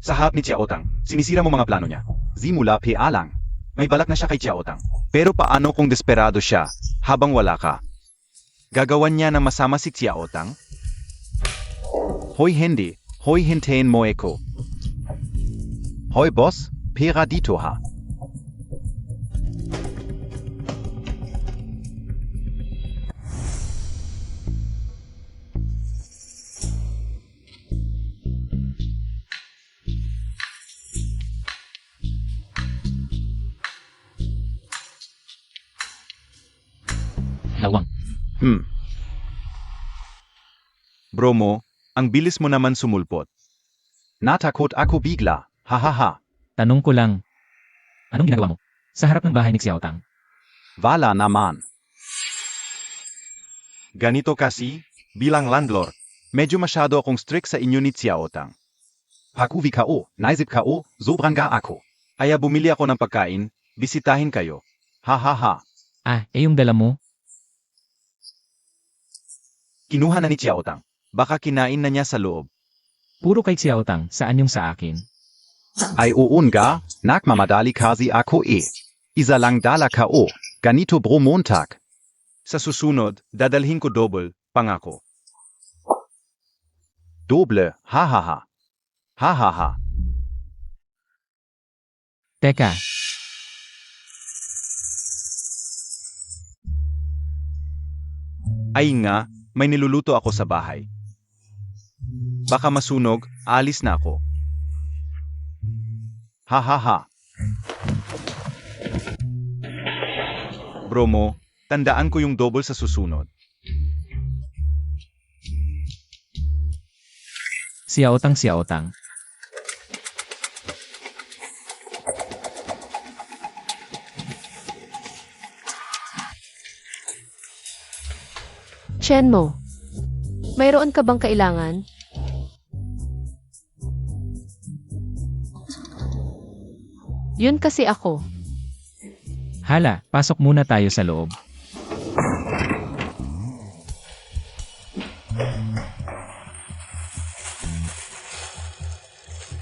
Sa harap ni Xiaotang, sinisira mo mga plano niya. Simula PA lang. May balak na siya kay Xiaotang. Pero paano kung desperado siya, habang wala ka? Gagawan niya na masama si Xiaotang? Hoy hindi, hoy hintayin mo eko. Hoy boss, pera dito ha. Lawang. Bro mo, ang bilis mo naman sumulpot. Natakot ako bigla, hahaha. Tanong ko lang. Anong ginagawa mo? Sa harap ng bahay ni Xiaotang. Wala naman. Ganito kasi, bilang landlord, medyo masyado akong strict sa inyo ni Xiaotang. Hakuvi kao, naisip kao, sobrang ga ako. Kaya bumili ako ng pagkain, bisitahin kayo. Hahaha. Ah, yung dala mo? Kinuha na ni Xiaotang. Baka kinain na niya sa loob. Puro kay Xiaotang, saan yung sa akin? Ay uun ga, nakmamadali kasi ako eh. Isa lang dala kao, ganito bro Montag. Sa susunod, dadalhin ko double, pangako. Doble, hahaha. Hahaha. Teka, Ay nga, may niluluto ako sa bahay. Baka masunog, alis na ako. Hahaha. Bro mo, tandaan ko yung double sa susunod. Xiaotang. Shenmo, mayroon ka bang kailangan? Yun kasi ako. Hala, pasok muna tayo sa loob.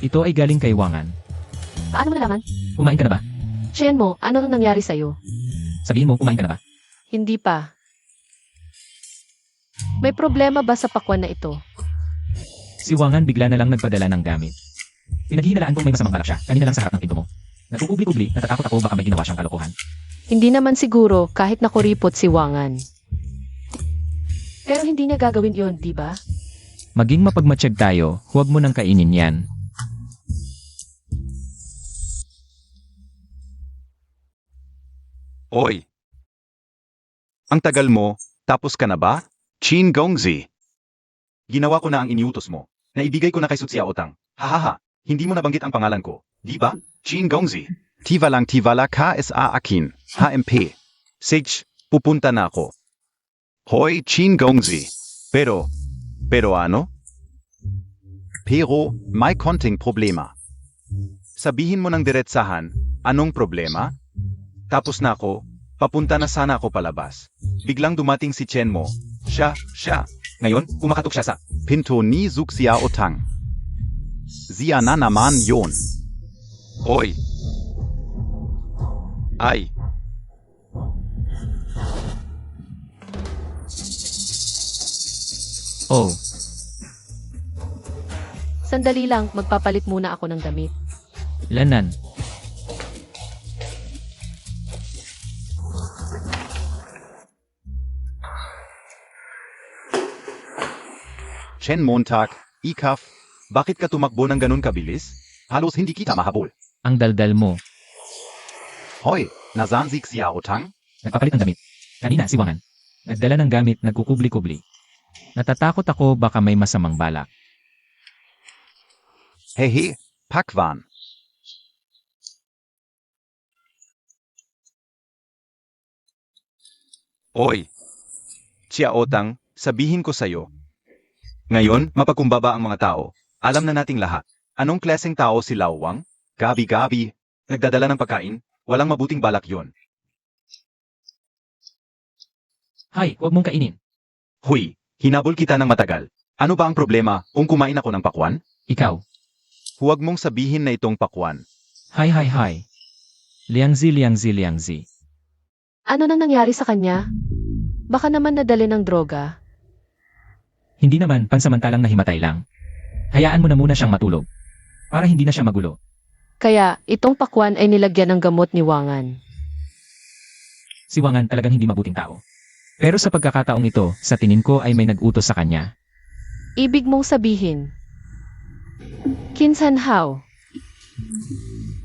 Ito ay galing kay Wangan. Paano mo nalaman? Kumain ka na ba? Shenmo, ano nang nangyari sa'yo? Sabihin mo, kumain ka na ba? Hindi pa. May problema ba sa pakwan na ito? Si Wangan bigla na lang nagpadala ng gamit. Pinaghihinalaan kong may masamang balak siya, kanina lang sa harap ng pinto mo. Nagkukubli-kubli, natatakot ako baka may ginawa siyang kalokohan. Hindi naman siguro kahit nakuripot si Wangan. Pero hindi niya gagawin yon, di ba? Maging mapagmatsyag tayo, huwag mo nang kainin yan. Oy! Ang tagal mo, tapos ka na ba? Chin Gongzi! Ginawa ko na ang iniutos mo. Naibigay ko na kay Sutsia Otang. Hahaha! Hindi mo nabanggit ang pangalan ko, di ba? Chin Gongzi. Tiwalang-tiwala ka sa akin, HMP. Sage, pupunta na ako. Hoy, Chin Gongzi. Pero ano? Pero, may konting problema. Sabihin mo ng diretsahan, anong problema? Tapos na ako, papunta na sana ako palabas. Biglang dumating si Chen mo. Siya. Ngayon, kumakatok siya sa pinto ni Zuxia Otang. Siya na naman yon. Oy. Ay. Oh, Sandali lang, magpapalit muna ako ng damit. Lanan. Chen Montag, Ikaf, bakit ka tumakbo ng ganun kabilis? Halos hindi kita mahabol. Ang daldal mo. Hoy, nasaan si Xia Otang? Nagpapalit ng damit. Kanina, si Wangan. Nagdala ng gamit, nagkukubli-kubli. Natatakot ako baka may masamang balak. Hehe, Pakwan. Oy, Xia Otang, sabihin ko sa'yo. Ngayon, mapakumbaba ang mga tao. Alam na nating lahat. Anong klaseng tao si Lao Wang? Gabi-gabi, nagdadala ng pagkain, walang mabuting balak yon. Hay, huwag mong kainin. Huy, hinabol kita ng matagal. Ano ba ang problema kung kumain ako ng pakwan? Ikaw. Huwag mong sabihin na itong pakwan. Hay. Liangzi. Ano nang nangyari sa kanya? Baka naman nadali ng droga. Hindi naman, pansamantalang nahimatay lang. Hayaan mo na muna siyang matulog. Para hindi na siya magulo. Kaya, itong pakwan ay nilagyan ng gamot ni Wangan. Si Wangan talagang hindi mabuting tao. Pero sa pagkakataong ito, sa tingin ko ay may nag-utos sa kanya. Ibig mong sabihin, Kinsan Hao.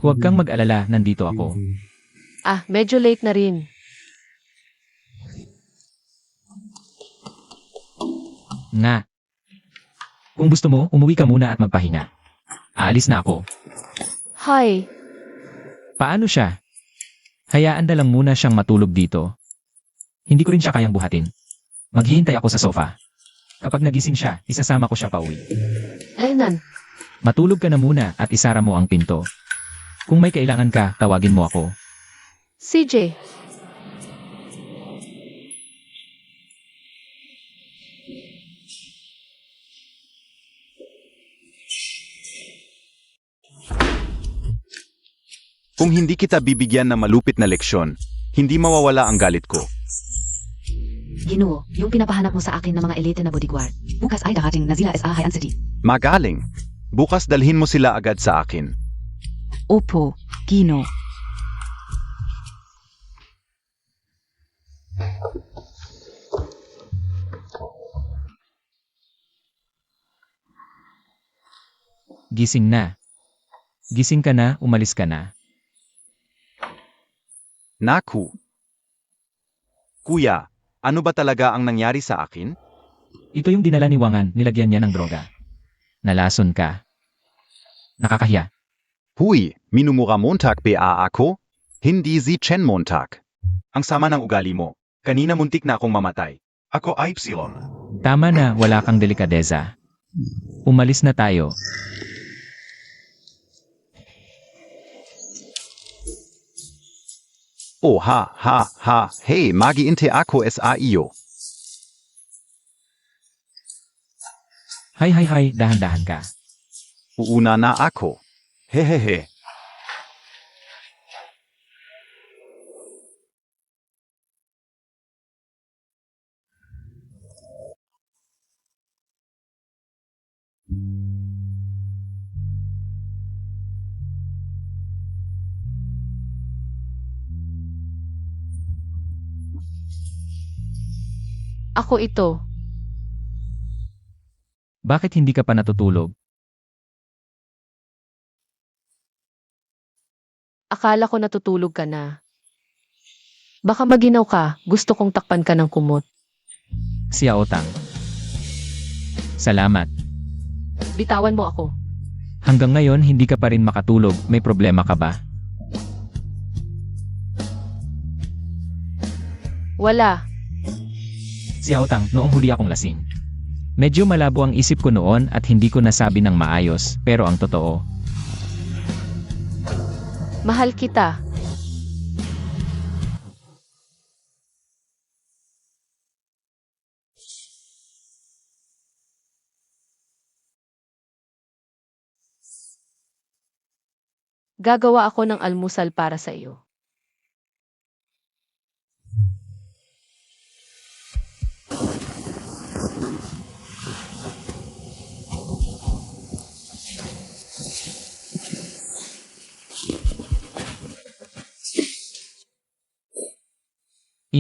Huwag kang mag-alala, nandito ako. Medyo late na rin. Nga. Kung gusto mo, umuwi ka muna at magpahinga. Aalis na ako. Hay, Paano siya? Hayaan na lang muna siyang matulog dito. Hindi ko rin siya kayang buhatin. Maghihintay ako sa sofa. Kapag nagising siya, isasama ko siya pauwi. Lenan. Matulog ka na muna at isara mo ang pinto. Kung may kailangan ka, tawagin mo ako. CJ. Kung hindi kita bibigyan ng malupit na leksyon, hindi mawawala ang galit ko. Ginoo, yung pinapahanap mo sa akin ng mga elite na bodyguard. Bukas ay darating na sila sa Haian City. Magaling. Bukas dalhin mo sila agad sa akin. Opo, Gino. Gising na. Gising ka na, umalis ka na. Naku. Kuya, ano ba talaga ang nangyari sa akin? Ito yung dinala ni Wangan, nilagyan niya ng droga. Nalason ka. Nakakahiya. Huy, minumura Montag ba ako? Hindi si Chen Montag. Ang sama ng ugali mo. Kanina muntik na akong mamatay. Ako ay Epsilon. Tama na, wala kang delikadeza. Umalis na tayo. Oh ha, hey, mag-iinte ako sa iyo. Hay, dahan-dahan ka. Uuna na ako. Hehehe. Ako ito. Bakit hindi ka pa natutulog? Akala ko natutulog ka na. Baka maginaw ka, gusto kong takpan ka ng kumot. Si Aotang. Salamat. Bitawan mo ako. Hanggang ngayon hindi ka pa rin makatulog, may problema ka ba? Wala. Xiao Tang, noong huli akong lasing. Medyo malabo ang isip ko noon at hindi ko nasabi ng maayos, pero ang totoo, Mahal kita. Gagawa ako ng almusal para sa iyo.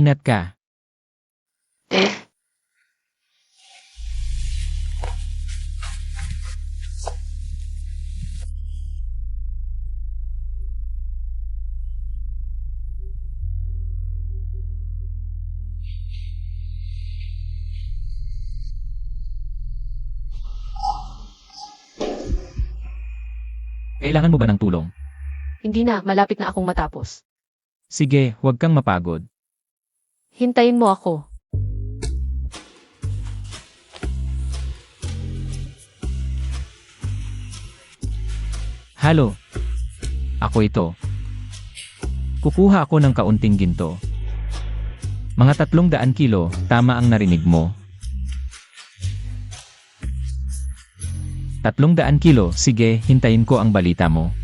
ingat ka. Kailangan mo ba ng tulong? Hindi na, malapit na akong matapos. Sige, huwag kang mapagod. Hintayin mo ako. Halo. Ako ito. Kukuha ako ng kaunting ginto. Mga 300 kilo, tama ang narinig mo. 300 kilo, sige, hintayin ko ang balita mo.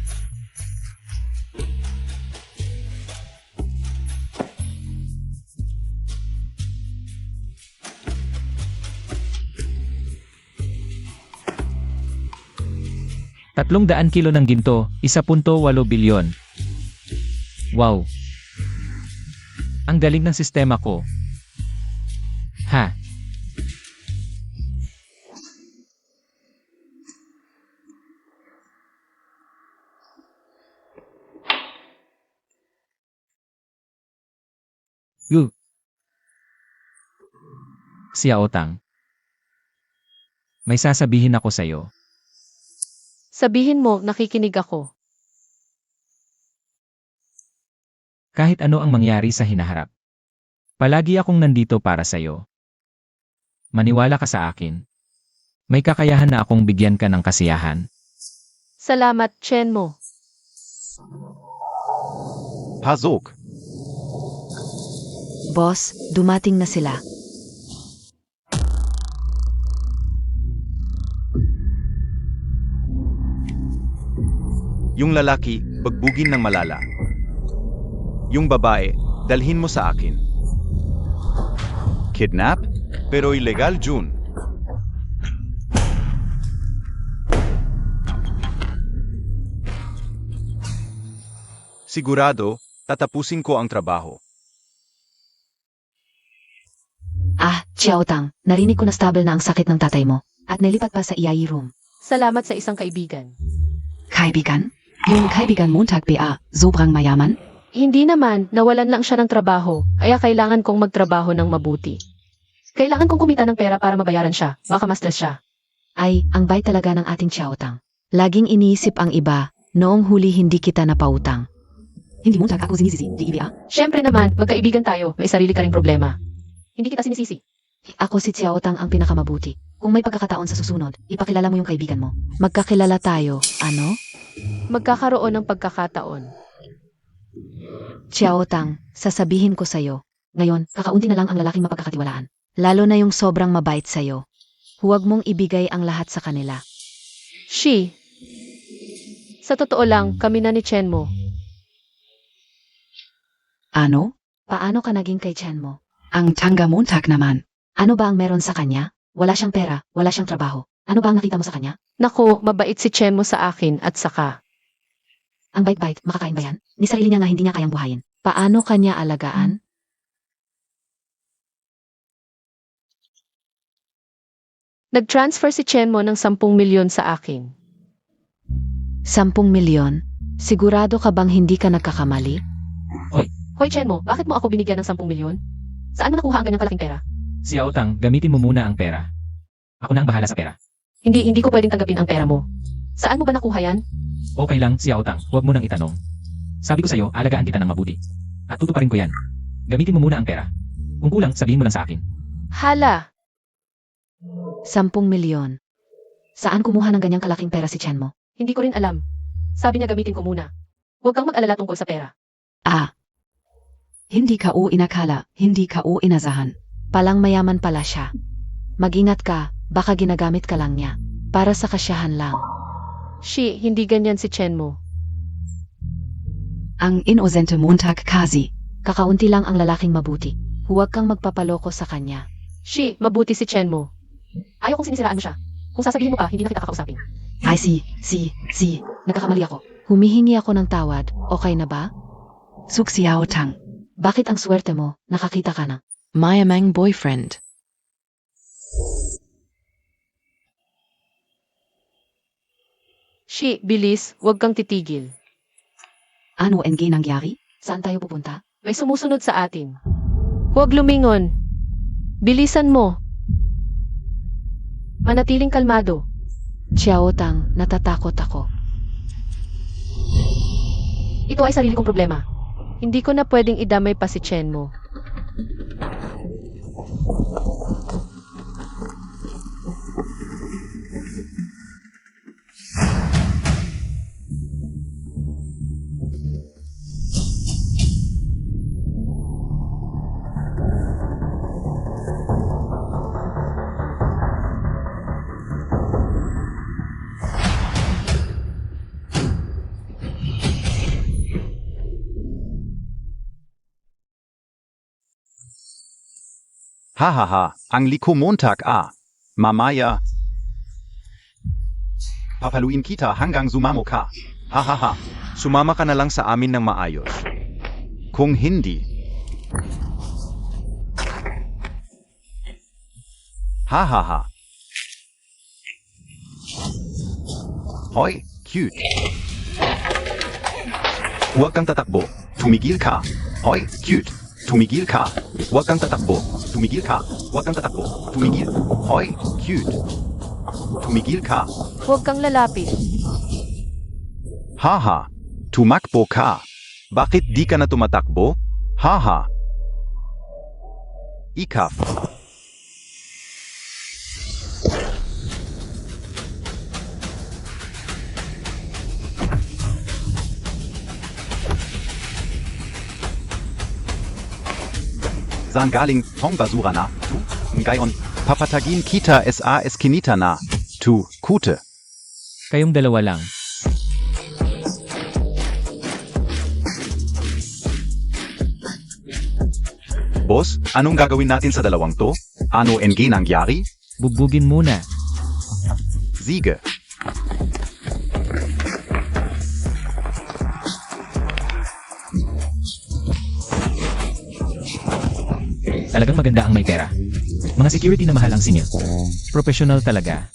$300 kilo ng ginto, 1.8 bilyon. Wow! Ang galing ng sistema ko. Ha? Yu. Xiao Tang. May sasabihin ako sa'yo. Sabihin mo, nakikinig ako. Kahit ano ang mangyari sa hinaharap. Palagi akong nandito para sa'yo. Maniwala ka sa akin. May kakayahan na akong bigyan ka ng kasiyahan. Salamat, Chen mo. Pasok. Boss, dumating na sila. Yung lalaki, bagbugin ng malala. Yung babae, dalhin mo sa akin. Kidnap? Pero illegal, June. Sigurado, tatapusin ko ang trabaho. Xiao Tang, narinig ko na stable na ang sakit ng tatay mo at nilipat pa sa EIE room. Salamat sa isang kaibigan. Kaibigan? Yung kaibigan Montag ba, sobrang mayaman? Hindi naman, nawalan lang siya ng trabaho, kaya kailangan kong magtrabaho ng mabuti. Kailangan kong kumita ng pera para mabayaran siya, baka ma-stress siya. Ay, ang bait talaga ng ating Xiao Tang. Laging iniisip ang iba, noong huli hindi kita napautang. Hindi Montag ako sinisisi, di ba? Siyempre naman, magkaibigan tayo, may sarili ka ring problema. Hindi kita sinisisi. Ako si Xiao Tang ang pinakamabuti. Kung may pagkakataon sa susunod, ipakilala mo yung kaibigan mo. Magkakilala tayo, ano? Magkakaroon ng pagkakataon. Xiao Tang, sasabihin ko sa'yo. Ngayon, kakaunti na lang ang lalaking mapagkakatiwalaan. Lalo na yung sobrang mabait sa'yo. Huwag mong ibigay ang lahat sa kanila. She. Sa totoo lang, kami na ni Chen mo. Ano? Paano ka naging kay Chen mo? Ang tanga Montag naman. Ano ba ang meron sa kanya? Wala siyang pera, wala siyang trabaho. Ano ba ang nakita mo sa kanya? Naku, mabait si Chen mo sa akin at saka. Ang bait-bait, makakain ba yan? Ni sarili niya nga hindi niya kayang buhayin. Paano kanya alagaan? Nag-transfer si Chen mo ng 10 milyon sa akin. 10 milyon? Sigurado ka bang hindi ka nagkakamali? Hoy Chen mo, bakit mo ako binigyan ng 10 milyon? Saan mo nakuha ang ganyang kalaking pera? Xiao Tang, gamitin mo muna ang pera. Ako na ang bahala sa pera. Hindi ko pwedeng tanggapin ang pera mo. Saan mo ba nakuha yan? Okay lang, Xiao Tang, huwag mo nang itanong. Sabi ko sa'yo, alagaan kita ng mabuti. At tutuparin ko yan. Gamitin mo muna ang pera. Kung kulang, sabihin mo lang sa akin. Hala! 10 milyon. Saan kumuha ng ganyang kalaking pera si Chen mo? Hindi ko rin alam. Sabi niya gamitin ko muna. Huwag kang mag-alala tungkol sa pera. Ah. Hindi ka o inakala, hindi ka o inasahan. Palang mayaman pala siya. Mag-ingat ka, baka ginagamit ka lang niya. Para sa kasyahan lang. Shi, hindi ganyan si Chen mo. Ang inosente Montag kasi. Kakaunti lang ang lalaking mabuti. Huwag kang magpapaloko sa kanya. Shi, mabuti si Chen mo. Ayaw kong sinisiraan mo siya. Kung sasabihin mo pa, hindi na kita kakausapin. Ay si. Nagkakamali ako. Humihingi ako ng tawad, okay na ba? Suk Xiao Tang. Bakit ang swerte mo? Nakakita ka na. Mayamang boyfriend. Shi, bilis, huwag kang titigil. Ano ang nangyari? Saan tayo pupunta? May sumusunod sa atin. Huwag lumingon. Bilisan mo. Manatiling kalmado. Xiao Tang, natatakot ako. Ito ay sarili kong problema. Hindi ko na pwedeng idamay pa si Chen mo. Hahaha, ang liko Montag Mamaya. Papaluin kita hanggang sumamo ka. Hahaha, sumama ka na lang sa amin ng maayos. Kung hindi. Hahaha. Hoy, cute. Huwag kang tatakbo. Tumigil ka. Hoy, cute. Tumigil ka. Huwag kang tatakbo. Tumigil ka. Huwag kang tatakbo. Tumigil. Hoy, cute. Tumigil ka. Huwag kang lalapit. Haha. Tumakbo ka. Bakit di ka na tumatakbo? Haha. Ikaf. Saan galing tong basura na? Tu, ngayon, papatagin kita sa eskinita na. Tu, kute. Kayong dalawa lang. Boss, anong gagawin natin sa dalawang to? Ano ang nangyari? Bugbugin muna. Sige. Talagang maganda ang may pera. Mga security na mahal ang singil. Professional talaga.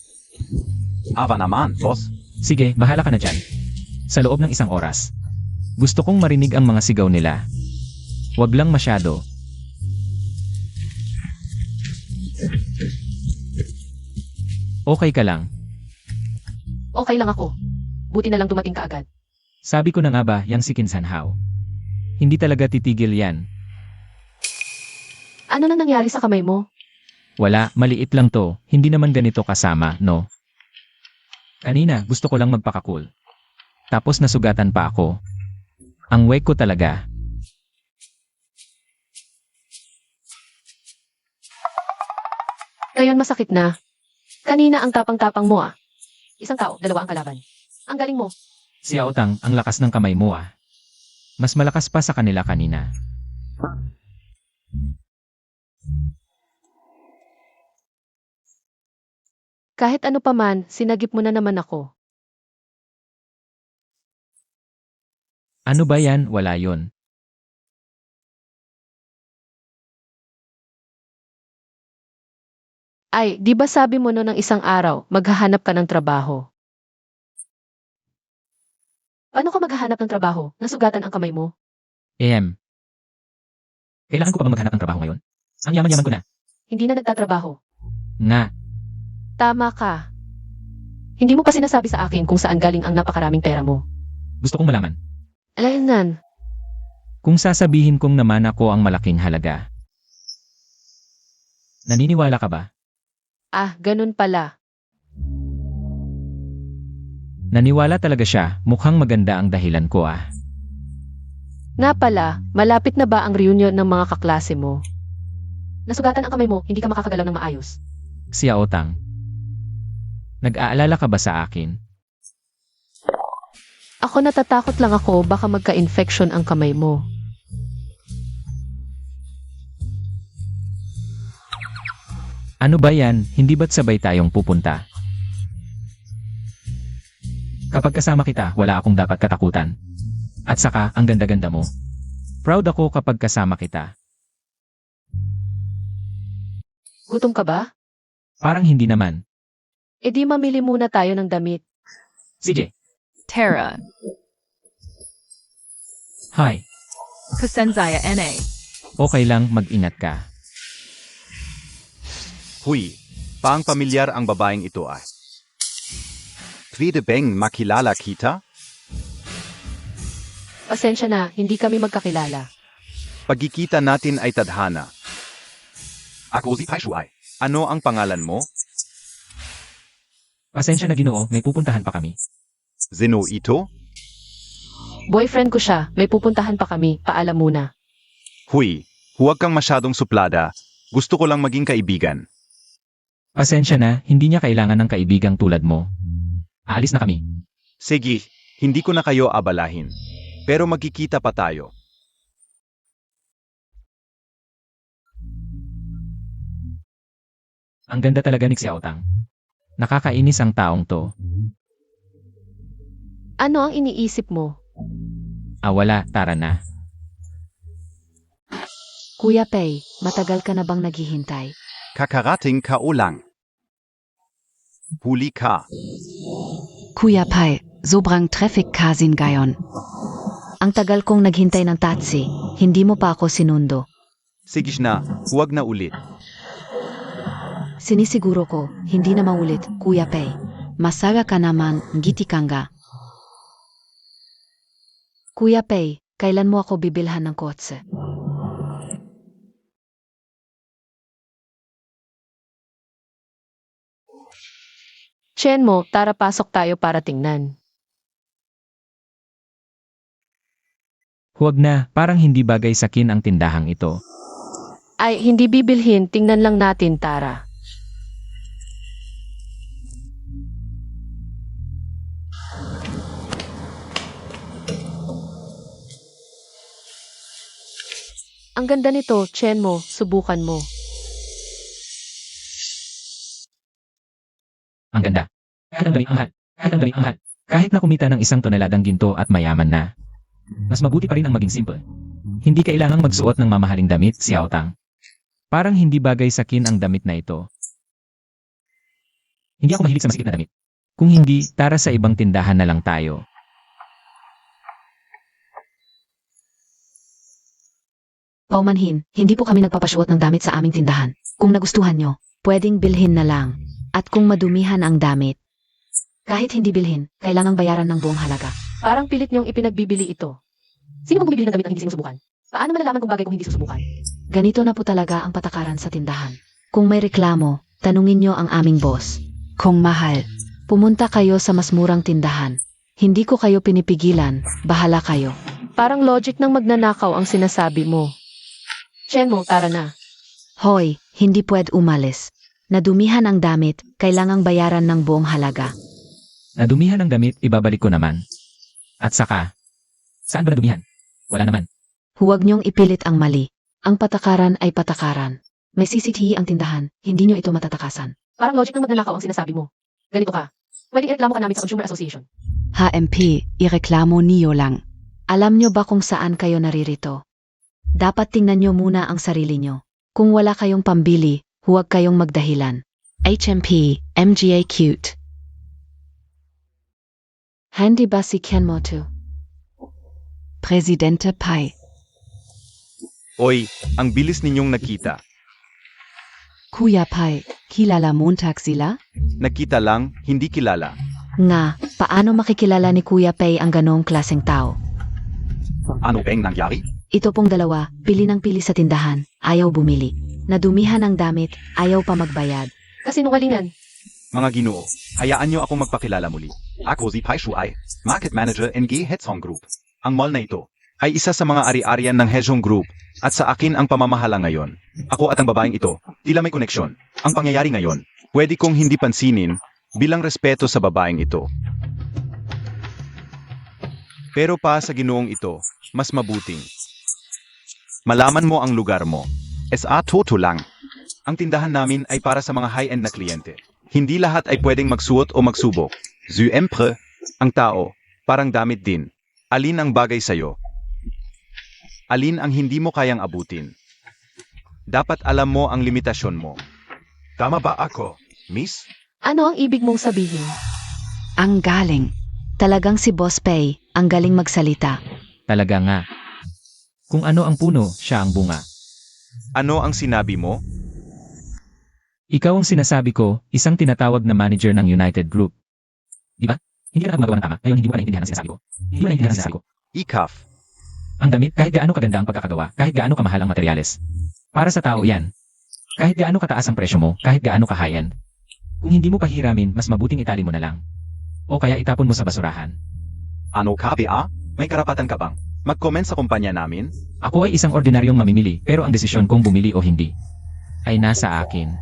Ava naman, boss. Sige, bahala ka na dyan. Sa loob ng 1 oras. Gusto kong marinig ang mga sigaw nila. Huwag lang masyado. Okay ka lang. Okay lang ako. Buti na lang dumating ka agad. Sabi ko na nga ba, yang si Kim Sanhao. Hindi talaga titigil yan. Ano nang nangyari sa kamay mo? Wala, maliit lang to. Hindi naman ganito kasama, no? Kanina, gusto ko lang magpaka-cool. Tapos nasugatan pa ako. Ang wake ko talaga. Ngayon masakit na. Kanina ang tapang-tapang mo 1 tao, 2 ang kalaban. Ang galing mo. Si Aotang, ang lakas ng kamay mo Mas malakas pa sa kanila kanina. Kahit ano pa man, sinagip mo na naman ako. Ano ba yan? Wala yon. Ay, di ba sabi mo no ng isang araw, maghahanap ka ng trabaho? Paano ka maghahanap ng trabaho? Nasugatan ang kamay mo? Kailangan ko pa ba maghanap ng trabaho ngayon? Ang yaman-yaman ko na. Hindi na nagtatrabaho. Nga, Tama ka. Hindi mo pa sinasabi sa akin kung saan galing ang napakaraming pera mo. Gusto kong malaman. Alaynan, Kung sasabihin kong naman ako ang malaking halaga. Naniniwala ka ba? ganun pala. Naniwala talaga siya, mukhang maganda ang dahilan ko ah. Nga pala, malapit na ba ang reunion ng mga kaklase mo? Nasugatan ang kamay mo, hindi ka makakagalaw ng maayos. Si Aotang. Nag-aalala ka ba sa akin? Ako natatakot lang ako baka magka-infection ang kamay mo. Ano ba yan, hindi ba't sabay tayong pupunta? Kapag kasama kita, wala akong dapat katakutan. At saka, ang ganda-ganda mo. Proud ako kapag kasama kita. Gutom ka ba? Parang hindi naman. E di mamili muna tayo ng damit. CJ, Tara. hi. Kusenzaya NA. Okay lang, mag-ingat ka. Huy, paang pamilyar ang babaeng ito ay. Pwede bang makilala kita? Pasensya na, hindi kami magkakilala. Pagkikita natin ay tadhana. Ako si Paishuay. Ano ang pangalan mo? Pasensya na Ginoo, may pupuntahan pa kami. Zeno ito? Boyfriend ko siya, may pupuntahan pa kami, paalam muna. Huy, huwag kang masyadong suplada. Gusto ko lang maging kaibigan. Pasensya na, hindi niya kailangan ng kaibigang tulad mo. Aalis na kami. Sige, hindi ko na kayo abalahin. Pero magkikita pa tayo. Ang ganda talaga ni Xiaotang. Nakakainis ang taong to. Ano ang iniisip mo? Wala, tara na. Kuya Pei, matagal ka na bang naghihintay? Kakarating ka ulang. Huli ka. Kuya Pai, sobrang traffic kasin gayon. Ang tagal kong naghintay ng taxi, hindi mo pa ako sinundo. Sige na, huwag na ulit. Sinisiguro ko, hindi na maulit, Kuya Pei. Masaga ka naman, ngiti kanga. Kuya Pei, kailan mo ako bibilhan ng kotse? Chen mo, tara pasok tayo para tingnan. Huwag na, parang hindi bagay sa kin ang tindahang ito. Ay, hindi bibilhin, tingnan lang natin, tara. Ang ganda nito, Chen mo, subukan mo. Ang ganda. Kahit ang daming anghal. Kahit ang daming anghal. Kahit na kumita ng 1 toneladang ginto at mayaman na. Mas mabuti pa rin ang maging simple. Hindi kailangang magsuot ng mamahaling damit, Xiaotang. Parang hindi bagay sa kin ang damit na ito. Hindi ako mahilig sa masikip na damit. Kung hindi, tara sa ibang tindahan na lang tayo. Paumanhin, hindi po kami nagpapasuot ng damit sa aming tindahan. Kung nagustuhan nyo, pwedeng bilhin na lang. At kung madumihan ang damit, kahit hindi bilhin, kailangang bayaran ng buong halaga. Parang pilit niyong ipinagbibili ito. Sino bang bumibili ng damit ang hindi sinusubukan? Paano malalaman kung bagay kung hindi susubukan? Ganito na po talaga ang patakaran sa tindahan. Kung may reklamo, tanungin nyo ang aming boss. Kung mahal, Pumunta kayo sa mas murang tindahan. Hindi ko kayo pinipigilan, bahala kayo. Parang logic ng magnanakaw ang sinasabi mo. Chen mo, tara na. Hoy, hindi pwed umalis. Nadumihan ang damit, kailangang bayaran ng buong halaga. Nadumihan ang damit, ibabalik ko naman. At saka, saan ba nadumihan? Wala naman. Huwag niyong ipilit ang mali. Ang patakaran ay patakaran. May CCTV ang tindahan, hindi niyo ito matatakasan. Parang logic ng magnanakaw ang sinasabi mo. Ganito ka. Pwede ireklamo ka namin sa Consumer Association. HMP, ireklamo niyo lang. Alam niyo ba kung saan kayo naririto? Dapat tingnan niyo muna ang sarili niyo. Kung wala kayong pambili, huwag kayong magdahilan. HMP, MGA cute. Handy ba si Kenmoto? Presidente Pai. Oy, ang bilis ninyong nakita. Kuya Pai, kilala Montag sila? Nakita lang, hindi kilala. Nga, paano makikilala ni Kuya Pei ang ganong klaseng tao? Ano bang nangyari? Ito pong dalawa, pili ng pili sa tindahan, ayaw bumili. Nadumihan ang damit, ayaw pa magbayad. Kasinungalingan. Mga ginoo, hayaan niyo akong magpakilala muli. Ako si Pai Shuai, Market Manager NG Hetsong Group. Ang mall na ito ay isa sa mga ari-arian ng Hezong Group at sa akin ang pamamahala ngayon. Ako at ang babaeng ito, tila may koneksyon. Ang pangyayari ngayon, pwede kong hindi pansinin bilang respeto sa babaeng ito. Pero pa sa ginoong ito, mas mabuting malaman mo ang lugar mo. SA Toto lang. Ang tindahan namin ay para sa mga high-end na kliyente. Hindi lahat ay pwedeng magsuot o magsubok. Zuempre, ang tao, parang damit din. Alin ang bagay sa'yo? Alin ang hindi mo kayang abutin? Dapat alam mo ang limitasyon mo. Tama ba ako, miss? Ano ang ibig mong sabihin? Ang galing. Talagang si Boss Pei, ang galing magsalita. Talaga nga. Kung ano ang puno, siya ang bunga. Ano ang sinabi mo? Ikaw ang sinasabi ko, isang tinatawag na manager ng United Group. Di ba? Hindi ka na gumagawa ng tama, ngayon hindi mo na naiintindihan ang sinasabi ko. Hindi mo naiintindihan ang sinasabi ko. Ikaf. Ang damit, kahit gaano kaganda ang pagkakagawa, kahit gaano kamahal ang materyales. Para sa tao yan. Kahit gaano kataas ang presyo mo, kahit gaano ka-high-end. Kung hindi mo pahiramin, mas mabuting itali mo na lang. O kaya itapon mo sa basurahan. Ano ka, Bea? May karapatan ka bang mag-comment sa kumpanya namin? Ako ay isang ordinaryong mamimili, pero ang desisyon kung bumili o hindi ay nasa akin.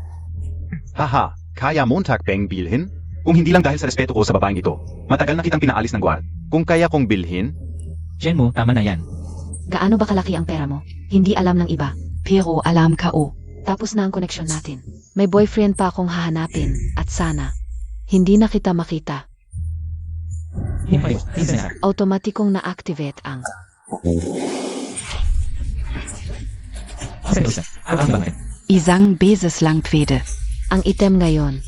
Haha, kaya Montag bang bilhin? Kung hindi lang dahil sa respeto ko sa babaeng ito, matagal na kitang pinaalis ng guard. Kung kaya kong bilhin, Jen mo, tama na yan. Gaano ba kalaki ang pera mo? Hindi alam ng iba. Pero alam ka o. Tapos na ang koneksyon natin. May boyfriend pa akong hahanapin, at sana, hindi na kita makita. Hindi na. Automatikong na-activate ang Isang beses lang pwede. ang item ngayon.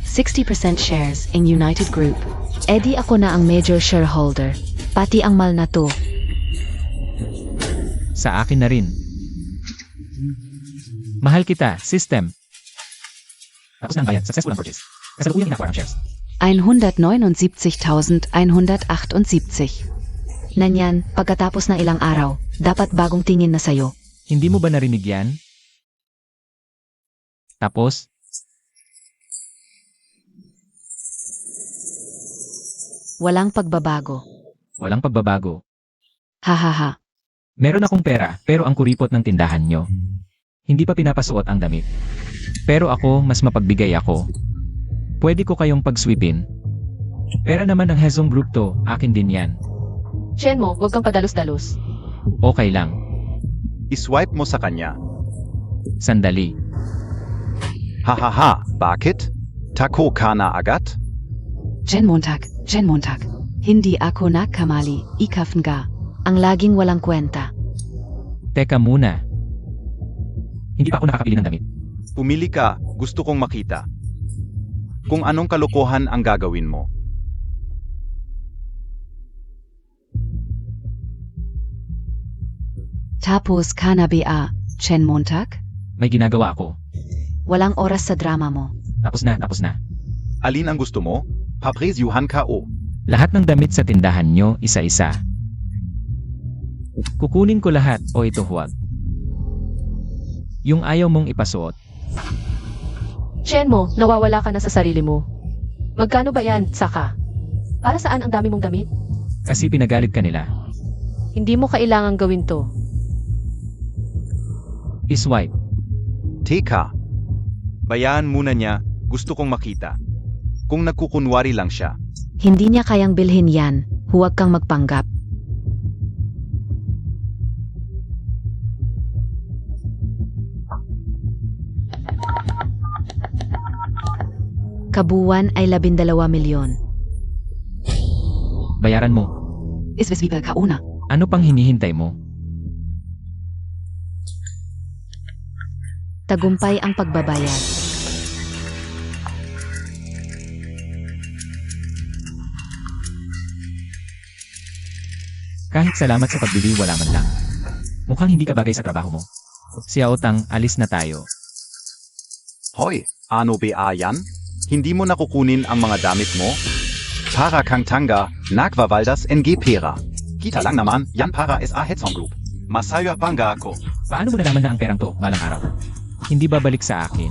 60% shares in United Group. Edi ako na ang major shareholder. Pati ang mal na to. Sa akin na rin. Mahal kita, system. Tapos na ang bayad, successful ang purchase. Kasalukuyang inakuha ang shares. 179.178. Nanyan, pagkatapos ng ilang araw, dapat bagong tingin na sayo. Hindi mo ba narinig yan? Tapos, Walang pagbabago. walang pagbabago. Hahaha. Meron akong pera, pero ang kuripot ng tindahan nyo. Hindi pa pinapasuot ang damit. Pero ako, mas mapagbigay ako. Pwede ko kayong pagswipin. Pera naman ng Hezong Group to, akin din yan. Chen mo, huwag kang padalos-dalos. Okay lang. iswipe mo sa kanya. Sandali. Hahaha, bakit? Tako ka na agad? Jen Montag. Hindi ako nakamali. Ikafn ga. Ang laging walang kwenta. Teka muna. Hindi pa ako nakakabili ng damit. Pumili ka, gusto kong makita. Kung anong kalokohan ang gagawin mo. Tapos ka na ba, Jen Montag? May ginagawa ako. Walang oras sa drama mo. Tapos na. Alin ang gusto mo? Papresyuhan ka o. Lahat ng damit sa tindahan nyo, isa-isa. Kukunin ko lahat o ito huwag. Yung ayaw mong ipasuot. Chen mo, nawawala ka na sa sarili mo. Magkano ba yan, saka? Para saan ang dami mong damit? Kasi pinagalit ka nila. Hindi mo kailangang gawin to. Iswipe. Teka. Bayaan muna niya, gusto kong makita. Kung nagkukunwari lang siya. Hindi niya kayang bilhin yan, huwag kang magpanggap. Kabuuan ay 12 milyon. Bayaran mo. Isweswipe ka una. Ano pang hinihintay mo? Tagumpay ang pagbabayad. Kahit salamat sa pagbili, wala man lang. Mukhang hindi ka bagay sa trabaho mo. Si Aotang, alis na tayo. Hoy, ano ba yan? Hindi mo nakukunin ang mga damit mo? Para kang tanga, nagvavaldas NG pera. Kita lang naman, yan para SA Hetzong Group. Masaya bangga ako. Paano mo nalaman na ang perang to, balang araw? Hindi babalik sa akin.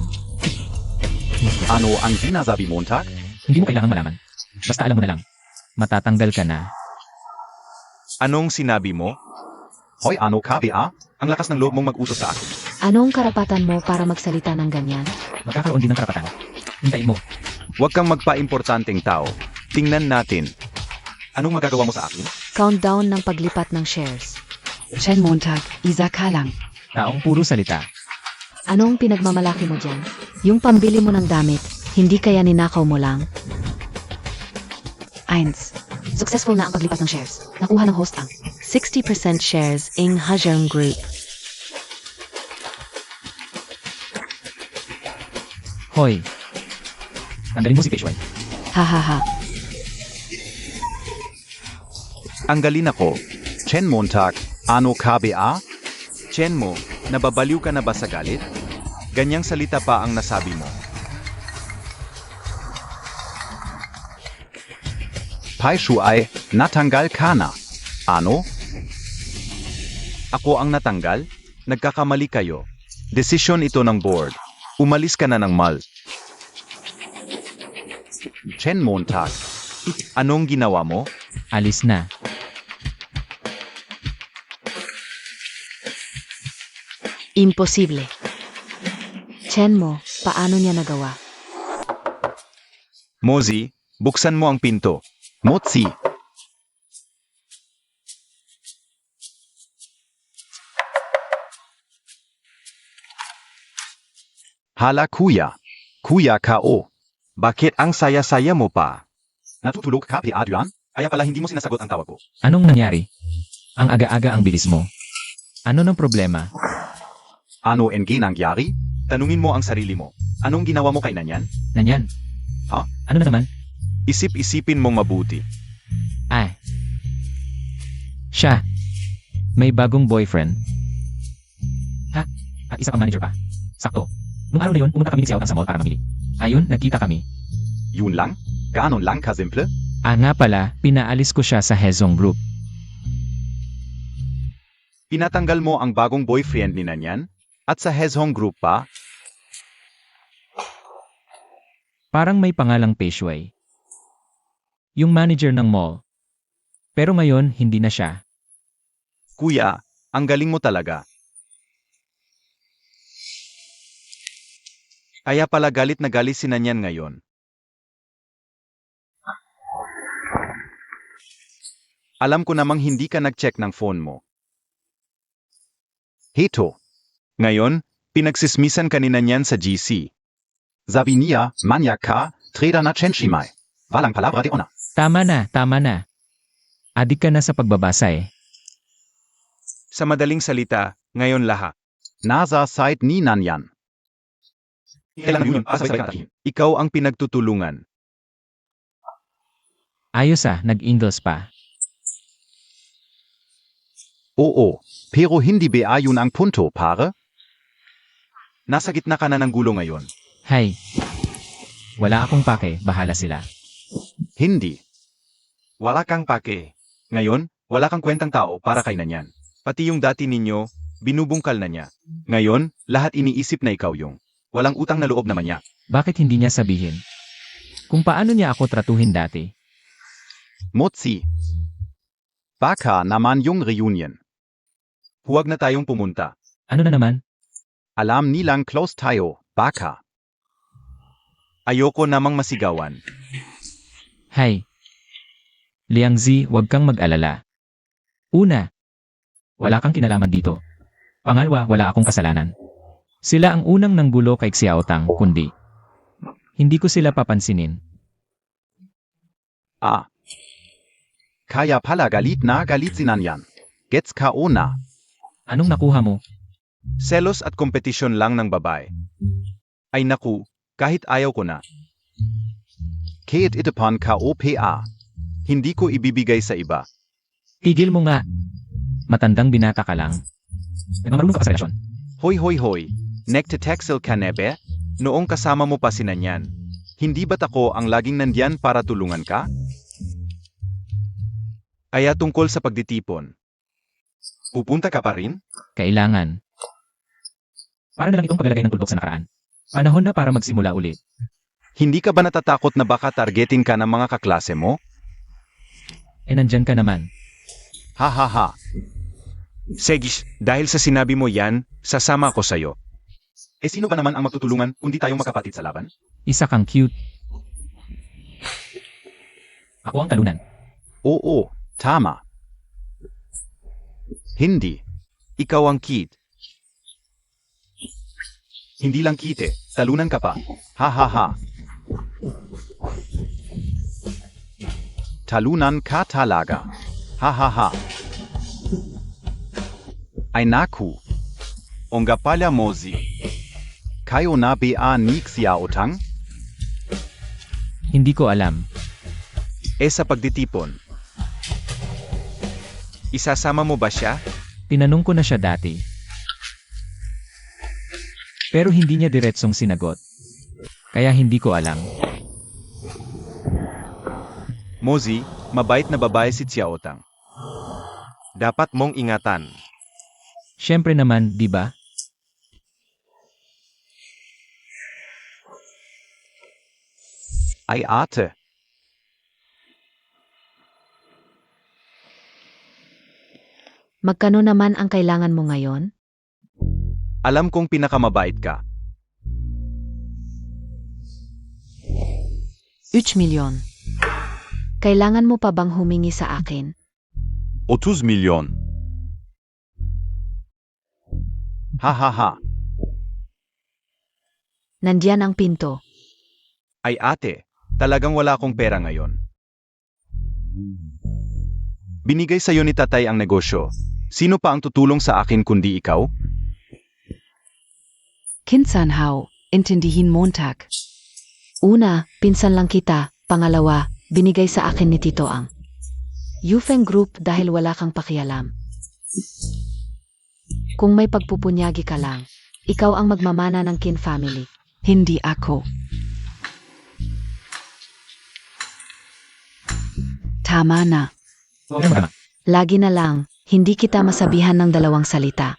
Ano ang sinasabi Montag? Hindi mo kailangan malaman. Basta alam mo na lang. Matatanggal ka na. Anong sinabi mo? Hoy ano ka, BA? Ang lakas ng loob mong mag-utos sa akin. Anong karapatan mo para magsalita ng ganyan? Magkakaroon din ng karapatan. Hintayin mo. Huwag kang magpa-importanteng tao. Tingnan natin. Anong magagawa mo sa akin? Countdown ng paglipat ng shares. Chen Montag, Isa ka lang. Taong puro salita. Anong pinagmamalaki mo dyan? Yung pambili mo ng damit, hindi kaya ninakaw mo lang? 1. Successful na ang paglipat ng shares. Nakuha ng host ang 60% shares in Hajong Group. Hoy. Tanggalin mo si Peshway. Hahaha. Ang galin ako. Chen Montag, ano ka, BA? Chen mo, nababaliw ka na ba sa galit? Ganyang salita pa ang nasabi mo. Paishu ay natanggal ka na. Ano? Ako ang natanggal? Nagkakamali kayo. Desisyon ito ng board. Umalis ka na ng mall. Chen Montag, anong ginawa mo? Alis na. Imposible. Chen mo, paano niya nagawa? Mozi, buksan mo ang pinto. Motsi. Hala kuya. Kuya K.O. Bakit ang saya-saya mo pa? Natutulog ka, Adrian? Kaya pala hindi mo sinasagot ang tawag ko. Anong nangyari? Ang aga-aga ang bilis mo. Ano ng problema? Ano NG nangyari? Tanungin mo ang sarili mo. Anong ginawa mo kay Nanyan? Nanyan. Ha? Ano na naman? Isip-isipin mong mabuti. Ay. Siya. May bagong boyfriend. Ha? At isa pang manager pa. Sakto. Nung araw na yun, pumunta kami ni Xiao Tang sa mall para mamili. Ayun, nagkita kami. Yun lang? Ganon lang kasimple? Nga pala, pinaalis ko siya sa Hezong Group. Pinatanggal mo ang bagong boyfriend ni Nanyan? At sa Hezhong Group pa? Parang may pangalang Peshway. Yung manager ng mall. Pero ngayon, hindi na siya. Kuya, ang galing mo talaga. Kaya pala galit na galit si Nanyan ngayon. Alam ko namang hindi ka nag-check ng phone mo. Heto. Ngayon, pinagsismisan ka ni Nanyan sa GC. Sabi niya, manyak ka, trader na Chenshimai. Walang palabra di ona. Tama na, tama na. Adik ka na sa pagbabasa eh. Sa madaling salita, ngayon lahat. Nasa side ni Nanyan. Kailangan yun ikaw ang pinagtutulungan. Ayos nag-Ingles pa. Oo, pero hindi ba yun ang punto, pare? Nasa gitna ka na ng gulo ngayon. Hay. Wala akong pake, bahala sila. Hindi. Wala kang pake. Ngayon, wala kang kwentang tao para kay Nanyan. Pati yung dati ninyo, binubungkal na niya. Ngayon, lahat iniisip na ikaw yung walang utang na loob naman niya. Bakit hindi niya sabihin? Kung paano niya ako tratuhin dati. Motsi. Baka naman yung reunion. Huwag na tayong pumunta. Ano na naman? Alam nilang close tayo, baka. Ayoko namang masigawan. Hay. Liangzi, huwag kang mag-alala. Una, wala kang kinalaman dito. Pangalawa, wala akong kasalanan. Sila ang unang nanggulo kay Xiao Tang, kundi hindi ko sila papansinin. Kaya pala galit na galit si Nanyan. Gets ka na. Anong nakuha mo? Selos at kompetisyon lang ng babae. Ay naku, kahit ayaw ko na. Kahit itapan ka OPA. Hindi ko ibibigay sa iba. Tigil mo nga. Matandang binata ka lang. Nagmamarunong ka pa sa relasyon. Hoy. Nagtetexel ka nebe? Noong kasama mo pa si Nanyan. Hindi ba't ako ang laging nandyan para tulungan ka? Aya tungkol sa pagditipon. Pupunta ka pa rin? Kailangan. Para na lang itong paglalagay ng tuldok sa nakaraan. Panahon na para magsimula ulit. Hindi ka ba natatakot na baka targetin ka ng mga kaklase mo? Nandyan ka naman. Ha ha ha. Segis, dahil sa sinabi mo yan, sasama ako sa'yo. Sino ba naman ang magtutulungan kundi tayong magkapatid sa laban? Isa kang cute. Ako ang talunan. Oo, tama. Hindi. Ikaw ang kid. Hindi lang kite, talunan ka pa. Ha ha ha. Talunan ka talaga. Ha ha ha. Ay naku. Onga pala mozi. Kayo na ba ni Xiaotang? Hindi ko alam. Sa pagditipon. Isasama mo ba siya? Tinanong ko na siya dati. Pero hindi niya diretsong sinagot. Kaya hindi ko alam. Mozi, mabait na babae si Xiaotang. Dapat mong ingatan. Siyempre naman, di ba? Ay ate. Magkano naman ang kailangan mo ngayon? Alam kong pinakamabait ka. 3 milyon. Kailangan mo pa bang humingi sa akin? 30 milyon. Ha ha ha. Nandiyan ang pinto. Ay ate, talagang wala akong pera ngayon. Binigay sa'yo ni tatay ang negosyo. Sino pa ang tutulong sa akin kundi ikaw? Kinsanhau, intindihin Montag. Una, pinsan lang kita. Pangalawa, binigay sa akin ni Tito ang Yufeng Group dahil wala kang pakialam. Kung may pagpupunyagi ka lang, ikaw ang magmamana ng Kin family. Hindi ako. Tama na. Okay mo naman. Lagi na lang, hindi kita masabihan ng 2 salita.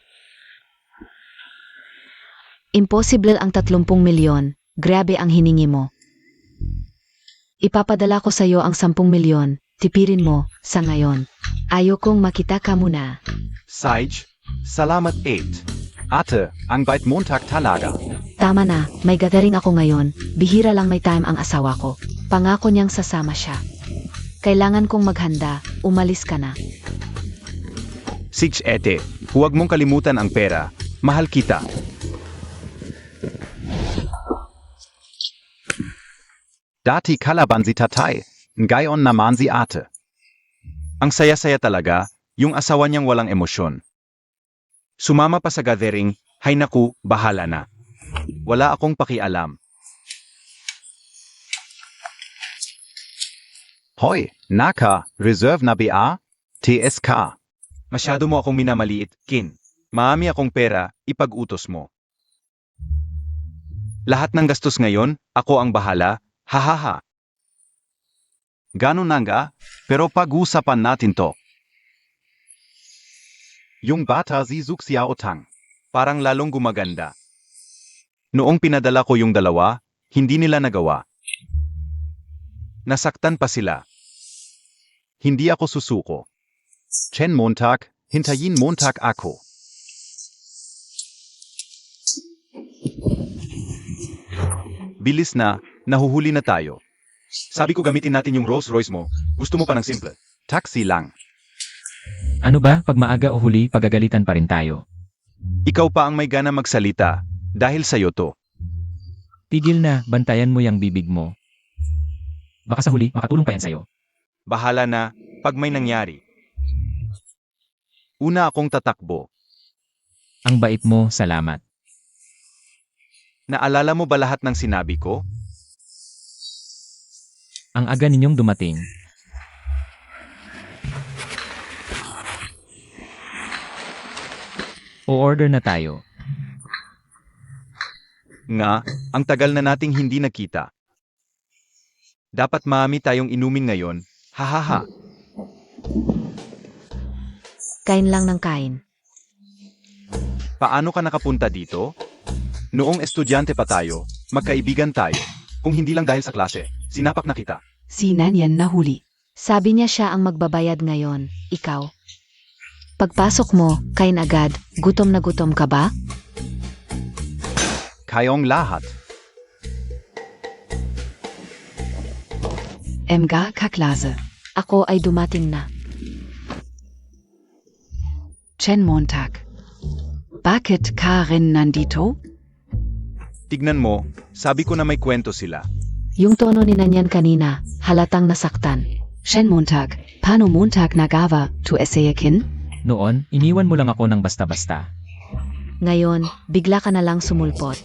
Impossible ang 30 milyon, grabe ang hiningi mo. Ipapadala ko sa'yo ang 10 milyon, tipirin mo, sa ngayon. Ayokong makita ka muna. Sage, salamat 8. Ate, ang bait Montag talaga. Tama na, may gathering ako ngayon, bihira lang may time ang asawa ko. Pangako niyang sasama siya. Kailangan kong maghanda, umalis ka na. Sage ete, huwag mong kalimutan ang pera. Mahal kita. Dati kalaban si tatay, ngayon naman si ate. Ang saya-saya talaga, yung asawa niyang walang emosyon. Sumama pa sa gathering, hay naku, bahala na. Wala akong pakialam. Hoy, naka, reserve na ba? TSK. Masyado mo akong minamaliit, Kin. Maami akong pera, ipag-utos mo. Lahat ng gastos ngayon, ako ang bahala, hahaha. Ganun na nga, pero pag-usapan natin to. Yung bata si Zuk Xiaotang, parang lalong gumaganda. Noong pinadala ko yung 2, hindi nila nagawa. Nasaktan pa sila. Hindi ako susuko. Chen Montag, hintayin Montag ako. Bilis na, nahuhuli na tayo. Sabi ko gamitin natin yung Rolls Royce mo. Gusto mo pa ng simple? Taxi lang. Ano ba, pag maaga o huli, pagagalitan pa rin tayo. Ikaw pa ang may gana magsalita, dahil sa'yo to. Tigil na, bantayan mo yung bibig mo. Baka sa huli, makatulong pa yan sa'yo. Bahala na, pag may nangyari. Una akong tatakbo. Ang bait mo, salamat. Naalala mo ba lahat ng sinabi ko? Ang aga ninyong dumating. O-order na tayo. Nga, ang tagal na nating hindi nakita. Dapat maami tayong inumin ngayon, hahaha. Kain lang ng kain. Paano ka nakapunta dito? Noong estudyante pa tayo, magkaibigan tayo. Kung hindi lang dahil sa klase, sinapak na kita. Si Nanyan nahuli. Sabi niya siya ang magbabayad ngayon, ikaw. Pagpasok mo, kain agad, gutom na gutom ka ba? Kayong lahat. Mga kaklase. Ako ay dumating na. Chen Montag. Bakit ka rin nandito? Tignan mo, sabi ko na may kwento sila. Yung tono ni Nanyan kanina, halatang nasaktan. Chen Montag. Paano Montag nagawa to esayakin? Noon, iniwan mo lang ako ng basta-basta. Ngayon, bigla ka na lang sumulpot.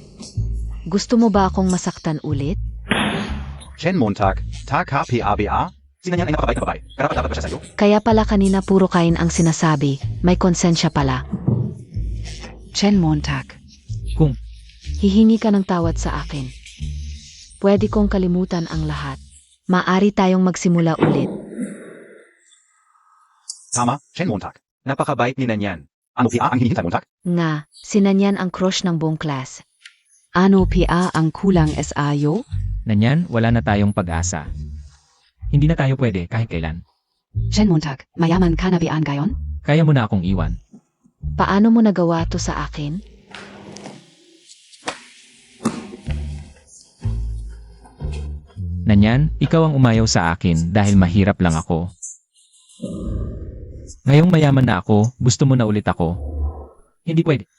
Gusto mo ba akong masaktan ulit? Chen Montag, ta ka PABA? Sina niyan ay napakabait na babae. Karapat dapat ba siya sa'yo? Kaya pala kanina puro kain ang sinasabi, may konsensya pala. Chen Montag. Kung Hihingi ka ng tawad sa akin. Pwede kong kalimutan ang lahat. Maari tayong magsimula ulit. Tama, Chen Montag. Napakabait ni Nanyan. Ano PA ang hinihintay, Montag? Nga, si Nanyan ang crush ng buong class. Ano PA ang kulang SAyo? nanyan, wala na tayong pag-asa. Hindi na tayo pwede kahit kailan. Chen Montag. Mayaman ka na bian gayon? Kaya mo na akong iwan. Paano mo nagawa to sa akin? Nanyan, ikaw ang umayaw sa akin dahil mahirap lang ako. Ngayong mayaman na ako, gusto mo na ulit ako. Hindi pwede.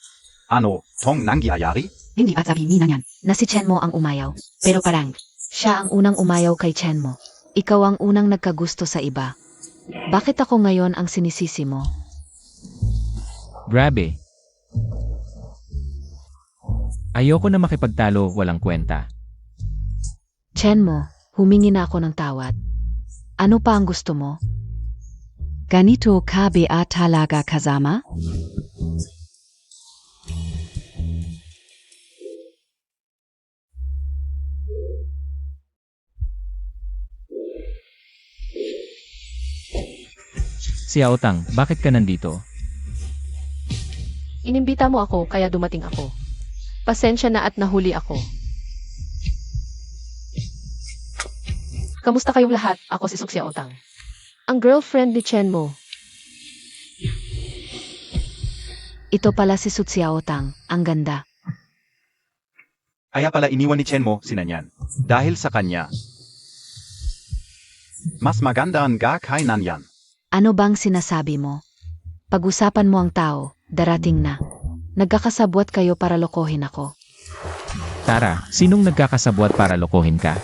Ano, tong nangyayari? Hindi at sabi ni Nanyan. Na si Chen mo ang umayaw. Pero parang, siya ang unang umayaw kay Chen mo. Ikaw ang unang nagkagusto sa iba. Bakit ako ngayon ang sinisisi mo? Grabe. Ayoko na makipagtalo walang kwenta. Chen mo, humingi na ako ng tawad. Ano pa ang gusto mo? Ganito ka ba talaga kasama? Si Aotang, bakit ka nandito? Inimbita mo ako kaya dumating ako. Pasensya na at nahuli ako. Kamusta kayong lahat? Ako si Suksya Otang. Ang girlfriend ni Chen mo. Ito pala si Sutsiao Tang, ang ganda. Kaya pala iniwan ni Chen mo si Nanyan. Dahil sa kanya. Mas maganda ang ga kay Nanyan. Ano bang sinasabi mo? Pag-usapan mo ang tao, darating na. Nagkakasabwat kayo para lokohin ako. Tara, sinong nagkakasabwat para lokohin ka?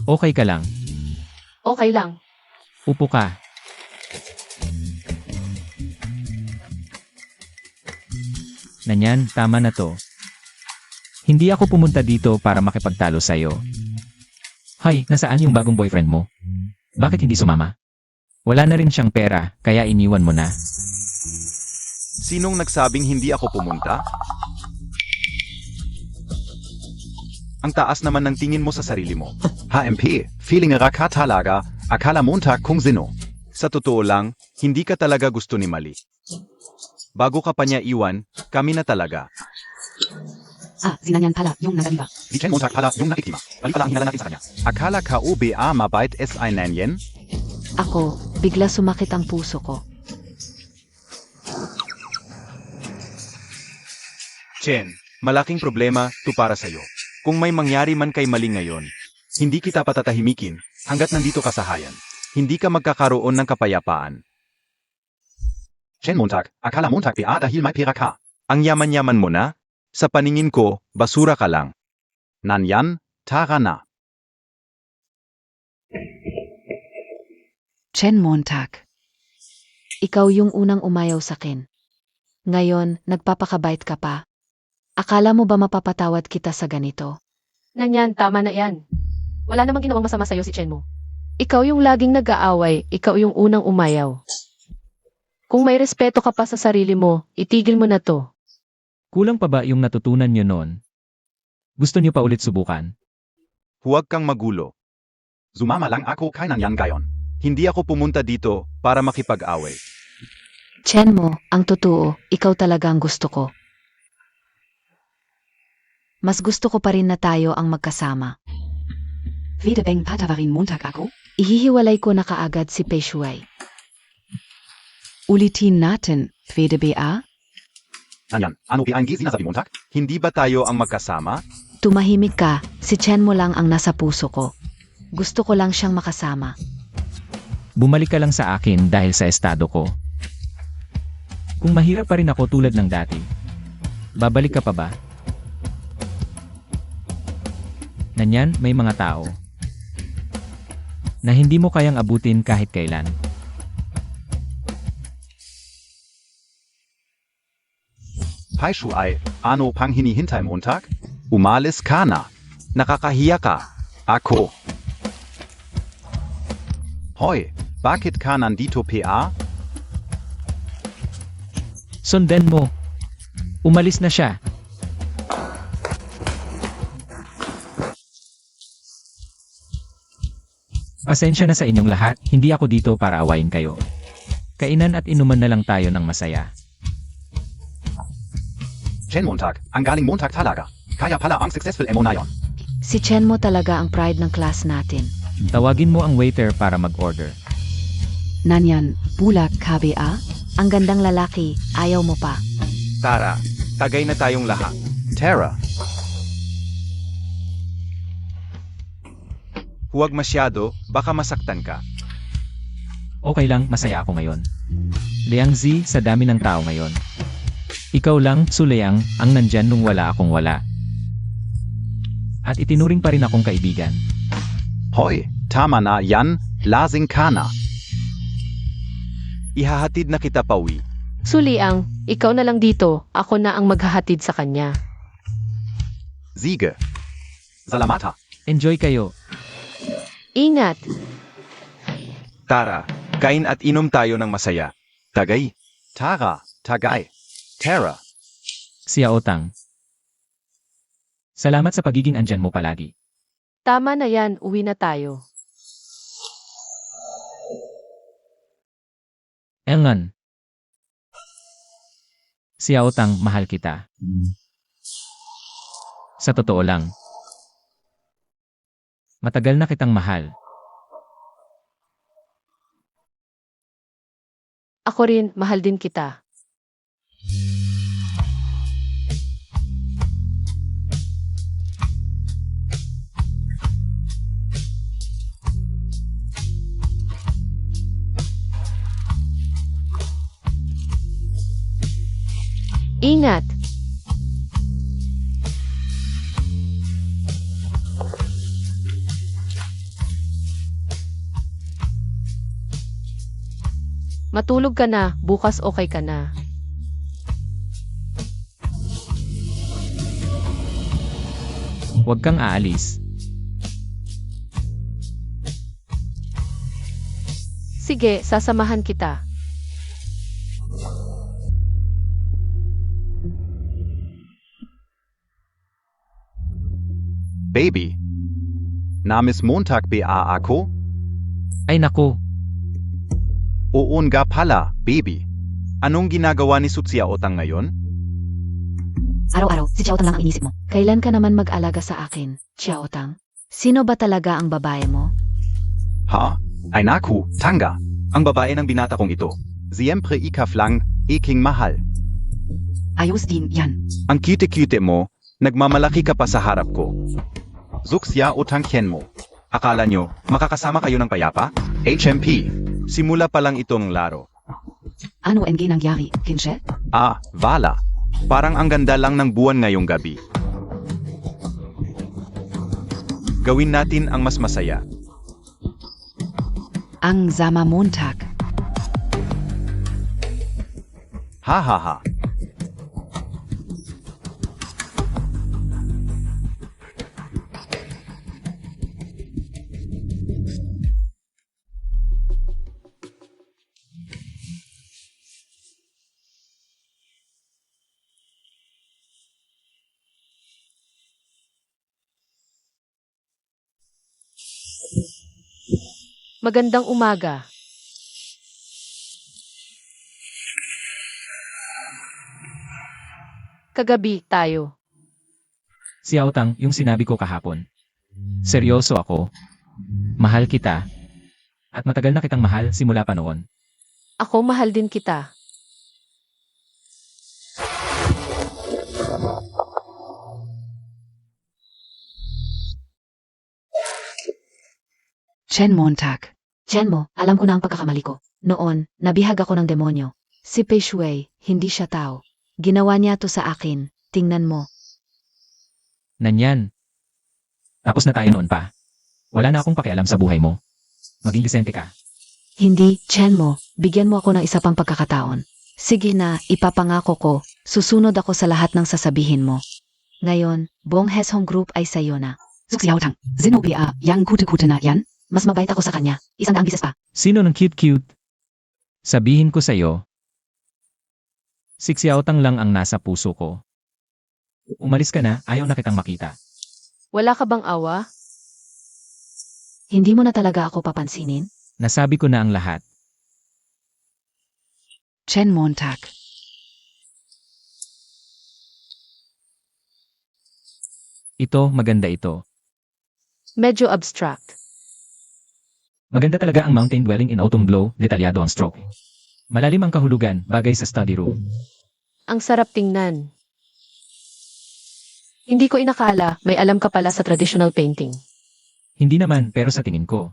Okay ka lang. Okay lang. Upo ka. Nanyan, tama na to. Hindi ako pumunta dito para makipagtalo sa'yo. Hay, nasaan yung bagong boyfriend mo? Bakit hindi sumama? Wala na rin siyang pera, kaya iniwan mo na. Sinong nagsabing hindi ako pumunta? Ang taas naman ng tingin mo sa sarili mo. HMP, feeling ka talaga, akala Montag kung sino. Sa totoo lang, hindi ka talaga gusto ni Mali. Bago ka pa niya iwan, kami na talaga. Si Nanyan pala yung nagaliba. Di Chen Montag pala yung nakiktima. Bali pala ang hinala natin sa kanya. Akala ka OBA mabait SI Nanyan? Ako, bigla sumakit ang puso ko. Chen, malaking problema to para sa'yo. Kung may mangyari man kay Mali ngayon, hindi kita patatahimikin hanggat nandito ka sa hayan. Hindi ka magkakaroon ng kapayapaan. Chen Montag, akala Montag PA dahil may pera ka. Ang yaman-yaman mo na? Sa paningin ko, basura ka lang. Nanyan, tara na. Chen Montag. Ikaw yung unang umayaw sa akin. Ngayon, nagpapakabait ka pa. Akala mo ba mapapatawad kita sa ganito? Nanyan, tama na yan. Wala namang ginawang masama sa'yo si Chen mo. Ikaw yung laging nag-aaway, ikaw yung unang umayaw. Kung may respeto ka pa sa sarili mo, itigil mo na to. Kulang pa ba yung natutunan nyo noon? Gusto nyo pa ulit subukan? Huwag kang magulo. Sumama lang ako kay nanyan gayon. Hindi ako pumunta dito para makipag-away. Chen mo, ang totoo, ikaw talaga ang gusto ko. Mas gusto ko pa rin na tayo ang magkasama. Pwede bang patawarin Montag ako? Ihihiwalay ko na kaagad si Pei Shuai. Ulitin natin, pwede ba? Nanyan, ano ang sinasabi Montag? Hindi ba tayo ang magkasama? Tumahimik ka, si Chen mo lang ang nasa puso ko. Gusto ko lang siyang makasama. Bumalik ka lang sa akin dahil sa estado ko. Kung mahirap pa rin ako tulad ng dati, babalik ka pa ba? Nanyan, may mga tao na hindi mo kayang abutin kahit kailan. Pei Shuai, ano pang hinihintay Montag? Umalis ka na. Nakakahiya ka. Ako. Hoy, bakit ka nandito PA? Sundan mo. Umalis na siya. Pasensya na sa inyong lahat, hindi ako dito para awayin kayo. Kainan at inuman na lang tayo ng masaya. Chen Montag, ang galing Montag talaga. Kaya pala ang successful mo na yon. Si Chen mo talaga ang pride ng class natin. Tawagin mo ang waiter para mag-order. Nanyan, bulak ka ba? Ang gandang lalaki, ayaw mo pa. Tara, tagay na tayong lahat. Tara. Huwag masyado, baka masaktan ka. Okay lang, masaya ako ngayon. Liang Zi, sa dami ng tao ngayon. Ikaw lang, Suleang, ang nandyan nung wala akong wala. At itinuring pa rin akong kaibigan. Hoy, tama na yan, lasing ka na. Ihahatid na kita pauwi. Suliang, ikaw na lang dito, ako na ang maghahatid sa kanya. Sige. Salamata. Enjoy kayo. Ingat! Tara, kain at inom tayo ng masaya. Tagay. Tara, tagay. Tara. Xiao Tang. Salamat sa pagiging andyan mo palagi. Tama na yan, uwi na tayo. Engan. Xiao Tang, mahal kita. Sa totoo lang. Matagal na kitang mahal. Ako rin, mahal din kita. Ingat! Matulog ka na, bukas okay ka na. Huwag kang aalis. Sige, sasamahan kita. Baby. Namis Montag ba ako? Ay naku, Oo nga pala, baby. Anong ginagawa ni Sutsia Otang ngayon? Araw-araw, si Xiao Tang lang ang inisip mo. Kailan ka naman mag-alaga sa akin, Xiao Tang? Sino ba talaga ang babae mo? Ha? Ay naku, Tanga. Ang babae ng binata kong ito. Siempre ikaf lang, iking mahal. Ayos din yan. Ang cute-cute mo, nagmamalaki ka pa sa harap ko. Zuxia Otang Ken mo. Akala nyo, makakasama kayo ng payapa? HMP. Simula pa lang itong laro. Ano ang nangyari, Kinshe? Ah, Vala. Parang ang ganda lang ng buwan ngayong gabi. Gawin natin ang mas masaya. Ang Sama Montag. Ha ha ha. Magandang umaga. Kagabi tayo. Si Aotang, yung sinabi ko kahapon. Seryoso ako. Mahal kita. At matagal na kitang mahal simula pa noon. Ako mahal din kita. Chen Montag. Chen mo, alam ko na ang pagkakamali ko. Noon, nabihag ako ng demonyo. Si Pei Shui, hindi siya tao. Ginawa niya to sa akin. Tingnan mo. Nanyan. Tapos na tayo noon pa. Wala na akong pakialam sa buhay mo. Maging disente ka. Hindi, Chen mo, bigyan mo ako ng isa pang pagkakataon. Sige na, ipapangako ko, susunod ako sa lahat ng sasabihin mo. Ngayon, buong Heshong Group ay sayo na. Suxiaotang. Zenobia, yang kute-kute na yan? Mas mabait ako sa kanya, 100 bises pa. Sino ng cute-cute? Sabihin ko sa'yo. Si Xiaotang lang ang nasa puso ko. Umalis ka na, ayaw na kitang makita. Wala ka bang awa? Hindi mo na talaga ako papansinin? Nasabi ko na ang lahat. Chen Montag. Ito, maganda ito. Medyo abstract. Maganda talaga ang mountain dwelling in autumn glow, detalyado ang stroke. Malalim ang kahulugan, bagay sa study room. Ang sarap tingnan. Hindi ko inakala, may alam ka pala sa traditional painting. Hindi naman, pero sa tingin ko.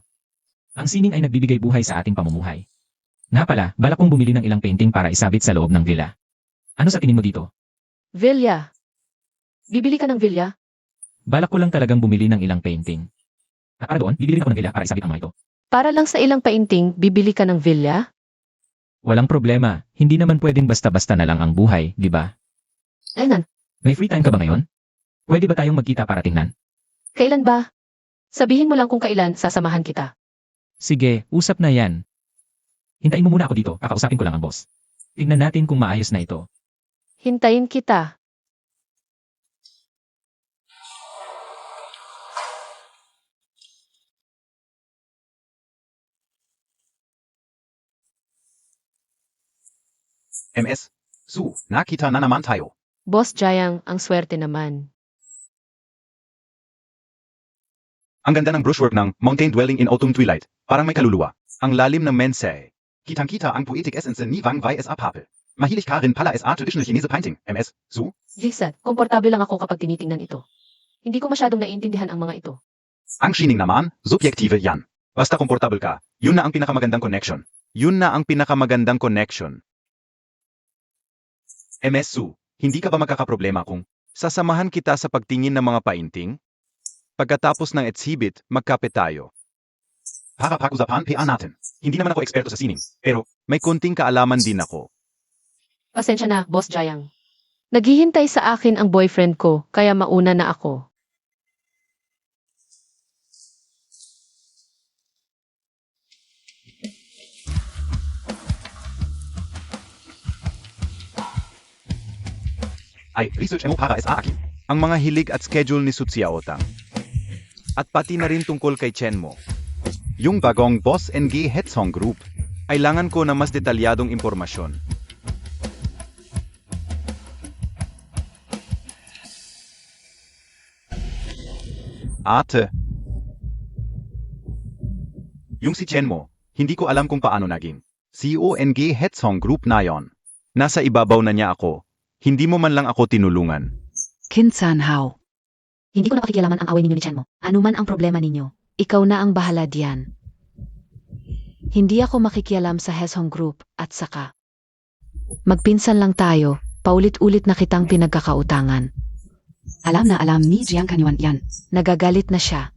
Ang sining ay nagbibigay buhay sa ating pamumuhay. Nga pala, balak kong bumili ng ilang painting para isabit sa loob ng villa. Ano sa tingin mo dito? Villa. Bibili ka ng villa? Balak ko lang talagang bumili ng ilang painting. At para doon, bibili rin ako ng villa para isabit ang mga ito. Para lang sa ilang painting, bibili ka ng villa? Walang problema, hindi naman pwedeng basta-basta na lang ang buhay, di ba? Ayun. May free time ka ba ngayon? Pwede ba tayong magkita para tingnan? Kailan ba? Sabihin mo lang kung kailan sasamahan kita. Sige, usap na yan. Hintayin mo muna ako dito, kakausapin ko lang ang boss. Tingnan natin kung maayos na ito. Hintayin kita. MS. Su, nakita na naman tayo. Boss Jayang, ang swerte naman. Ang ganda ng brushwork ng Mountain Dwelling in Autumn Twilight. Parang may kaluluwa. Ang lalim ng mensahe. Kitang-kita ang poetic essence ni Wang Wei sa papel. Mahilig ka rin pala sa traditional Chinese painting. MS. Su. Jason, komportable lang ako kapag tinitingnan ito. Hindi ko masyadong naiintindihan ang mga ito. Ang shining naman, subjektive yan. Basta komportable ka, yun na ang pinakamagandang connection. Yun na ang pinakamagandang connection. MS Su, hindi ka ba magkakaproblema kung Sasamahan kita sa pagtingin ng mga painting. Pagkatapos ng exhibit, magkape tayo. para pag-usapan PA natin? Hindi naman ako eksperto sa sining, pero May konting kaalaman din ako. Pasensya na, Boss Jayang. Naghihintay sa akin ang boyfriend ko, kaya mauna na ako. ay research mo para sa akin. Ang mga hilig at schedule ni Su Xiaotang. At pati na rin tungkol kay Chen mo. Yung bagong Boss NG Hetsong Group. Kailangan ko na mas detalyadong impormasyon. Ate, Yung si Chen mo, hindi ko alam kung paano naging. CONG Hetsong Group na yon. Nasa ibabaw na niya ako. Hindi mo man lang ako tinulungan. Kinsan Hao. Hindi ko na pakikialaman ang away ninyo ni Chen mo. Ano man ang problema ninyo, ikaw na ang bahala diyan. Hindi ako makikialam sa Heshong Group at saka. Magpinsan lang tayo, paulit-ulit na kitang pinagkakautangan. Alam na alam ni Jiang Kanyuan yan. Nagagalit na siya.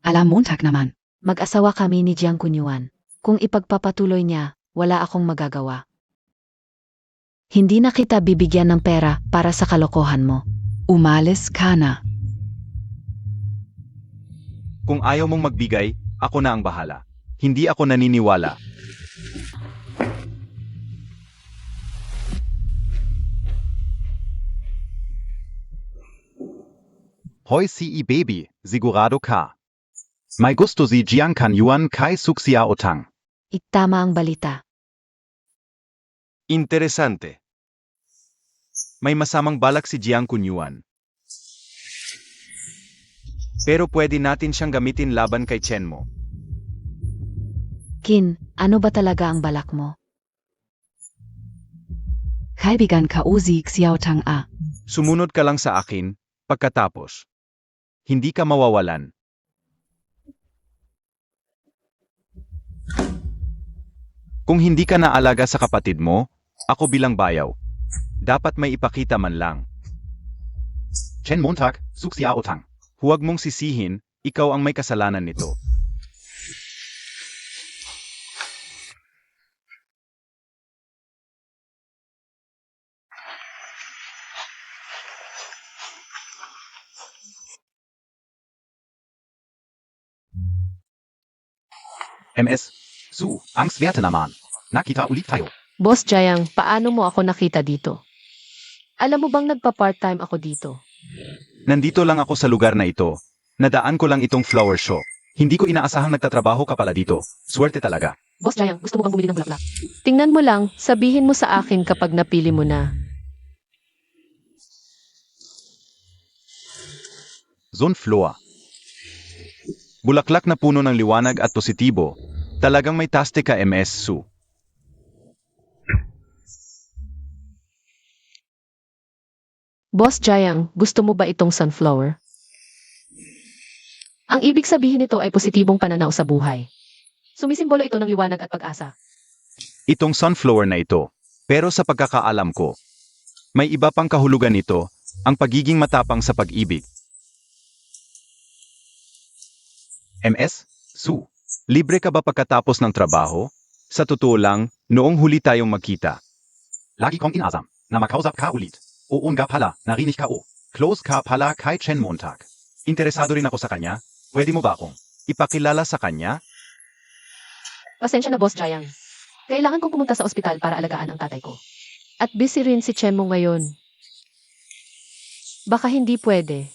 Alam Montag naman. Mag-asawa kami ni Jiang Kunyuan. Kung ipagpapatuloy niya, wala akong magagawa. Hindi na kita bibigyan ng pera para sa kalokohan mo. Umalis ka na. Kung ayaw mong magbigay, ako na ang bahala. Hindi ako naniniwala. Hoy si baby, sigurado ka. May gusto si Jiang Kan Yuan kay Suxia Otang. Itama ang balita. Interesante. May masamang balak si Jiang Kunyuan. Pero pwede natin siyang gamitin laban kay Chen mo. Kin, ano ba talaga ang balak mo? Kaibigan Kausi Xiaotang A. Sumunod ka lang sa akin, pagkatapos. Hindi ka mawawalan. Kung hindi ka naalaga sa kapatid mo, ako bilang bayaw. Dapat may ipakita man lang. Chen Montag, Suxia Otang. Huwag mong sisihin, ikaw ang may kasalanan nito. MS. Su, Angstwerte naman. Nakita ulit tayo. Boss Jayang, paano mo ako nakita dito? Alam mo bang nagpa-part-time ako dito? Nandito lang ako sa lugar na ito. Nadaan ko lang itong flower show. Hindi ko inaasahang nagtatrabaho ka pala dito. Swerte talaga. Boss Jayang, gusto mo bang bumili ng bulaklak? Tingnan mo lang, sabihin mo sa akin kapag napili mo na. Zonfloa. Bulaklak na puno ng liwanag at positibo. Talagang may taste ka MS Su. Boss Jayang, gusto mo ba itong sunflower? Ang ibig sabihin nito ay positibong pananaw sa buhay. Sumisimbolo ito ng liwanag at pag-asa. Itong sunflower na ito. Pero sa pagkakaalam ko, may iba pang kahulugan nito, ang pagiging matapang sa pag-ibig. MS. Su. Libre ka ba pagkatapos ng trabaho? Sa totoo lang, noong huli tayong magkita. Lagi kong inasam na makausap ka ulit. Oo nga pala, narinig ka o. Close ka pala kay Chen Montag. Interesado rin ako sa kanya. Pwede mo ba akong Ipakilala sa kanya? Pasensya na, Boss Jayang. Kailangan kong pumunta sa ospital para alagaan ang tatay ko. At busy rin si Chen mo ngayon. Baka hindi pwede.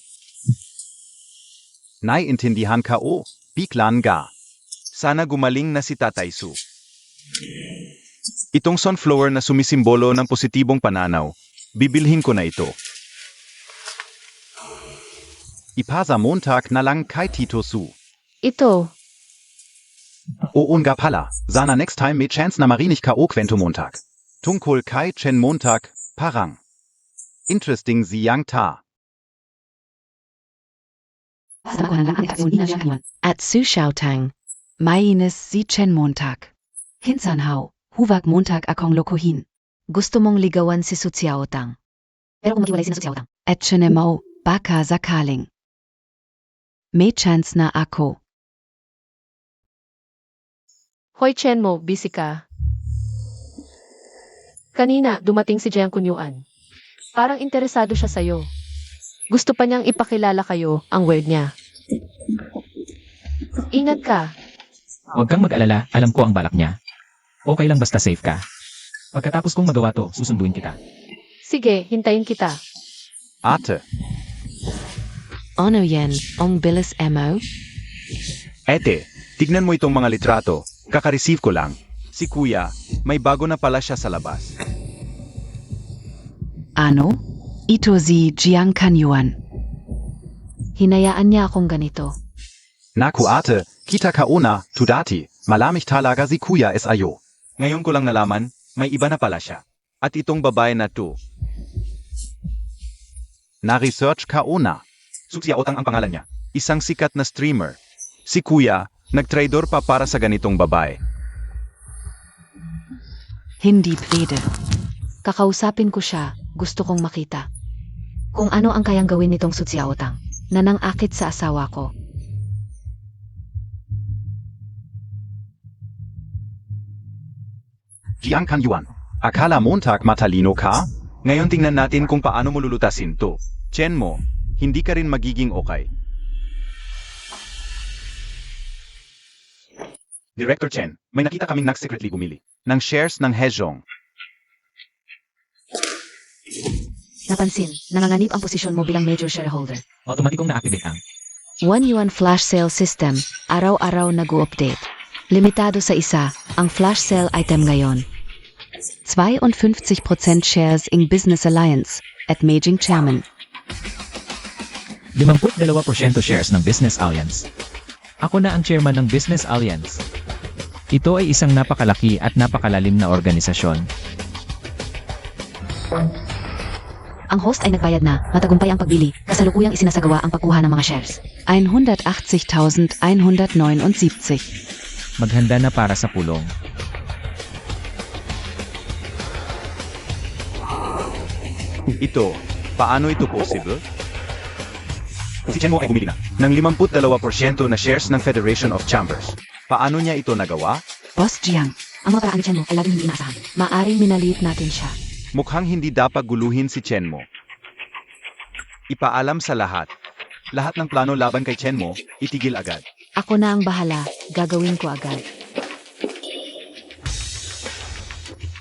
Naiintindihan ka o, biglan ga. Sana gumaling na si Tatay Su. Itong sunflower na sumisimbolo ng positibong pananaw, bibilhin ko na ito. Ipasa Montag na lang kay Tito Su. Ito, Oo nga pala, sana next time may chance na marinig ka o kwento Montag. Tungkol kay Chen Montag, parang. Interesting siyang ta. At Su Xiaotang. Mainis si Chen Montag. Hinsanhao. Huwag Montag akong lokohin. Gusto mong ligawan si Su Xiaotang. pero kung maghiwalay si Su Xiaotang. At Chenemo, baka zakaling. May chance na ako. Hoy Chen mo, busy ka. Kanina, dumating si Jiang Kunyuan. Parang interesado siya sa'yo. Gusto pa niyang ipakilala kayo, ang word niya. Ingat ka. Huwag kang mag-alala, alam ko ang balak niya. Okay lang basta safe ka. Pagkatapos kong magawa to, susunduin kita. Sige, hintayin kita. Ate, Ono yen, ong bilis emo? ete, tignan mo itong mga litrato. Kaka-receive ko lang. Si Kuya, may bago na pala siya sa labas. Ano? Ito si Jiang Kanyuan. Hinayaan niya akong ganito. Naku ate, kita ka una, tudati, malamig talaga si Kuya SIO. Ngayon ko lang nalaman, may iba na pala siya. At itong babae na to, Na-research ka una. Suxia Otang ang pangalan niya. Isang sikat na streamer. Si Kuya, nagtraidor pa para sa ganitong babae. Hindi pwede. Kakausapin ko siya, gusto kong makita. Kung ano ang kayang gawin nitong Su Xiaotang, na nang-akit sa asawa ko. Jiang Kan Yuan. Akala Montag matalino ka? Ngayon tingnan natin kung paano mo lulutasin to. Chen mo, hindi ka rin magiging okay. Director Chen, may nakita kaming nag-secretly bumili. Ng shares ng Hezhong. Napansin, nanganganib ang posisyon mo bilang major shareholder. Automatikong na-activate ang 1 yuan flash sale system, araw-araw nag-update. Limitado sa isa, ang flash sale item ngayon. 52% Shares in Business Alliance at Maging Chairman. 52% shares ng Business Alliance. Ako na ang chairman ng Business Alliance. Ito ay isang napakalaki at napakalalim na organisasyon. Ang host ay nagbayad na, matagumpay ang pagbili, kasalukuyang isinasagawa ang pagkuha ng mga shares. 180.179. Maghanda na para sa pulong. Ito, paano ito possible? Si Chen Mo ay bumili na. Ng 52% na shares ng Federation of Chambers. Paano niya ito nagawa? Boss Jiang. Ang mga paraan ni Chen mo ay laging hindi inaasahan. Maaring minaliit natin siya. Mukhang hindi dapat guluhin si Chen Mo. Ipaalam sa lahat. Lahat ng plano laban kay Chen Mo, itigil agad. Ako na ang bahala, gagawin ko agad.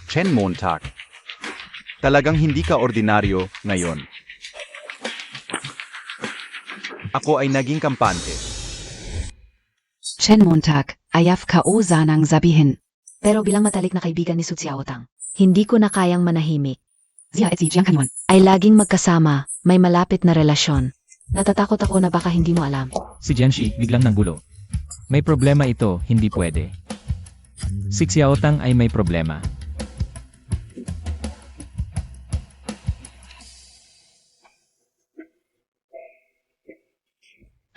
Chen Montag. Talagang hindi ka ordinaryo ngayon. Ako ay naging kampante. Chen Montag, ayaf KO sanang sabihin. Pero bilang matalik na kaibigan ni Su Xiaotang, hindi ko na kayang manahimik. Zia at si Jiang Kanyuan. Ay laging magkasama, may malapit na relasyon. Natatakot ako na baka hindi mo alam. Si Jianxi biglang nanggulo. May problema ito, hindi pwede. Si Xiaotang ay may problema.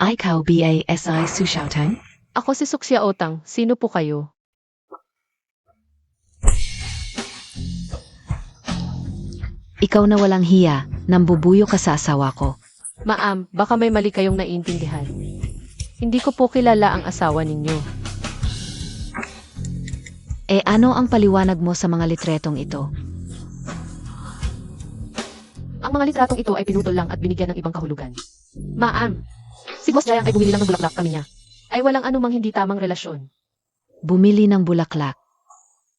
Ikaw BASI Su Xiaotang? Ako si Suksya Otang. Sino po kayo? Ikaw na walang hiya, nambubuyo ka sa asawa ko. Ma'am, baka may mali kayong naiintindihan. Hindi ko po kilala ang asawa ninyo. Eh ano ang paliwanag mo sa mga litretong ito? Ang mga litratong ito ay pinutol lang at binigyan ng ibang kahulugan. Ma'am, si Boss Jayang ay bumili lang ng bulaklak kami niya. Ay walang anumang hindi tamang relasyon. Bumili ng bulaklak.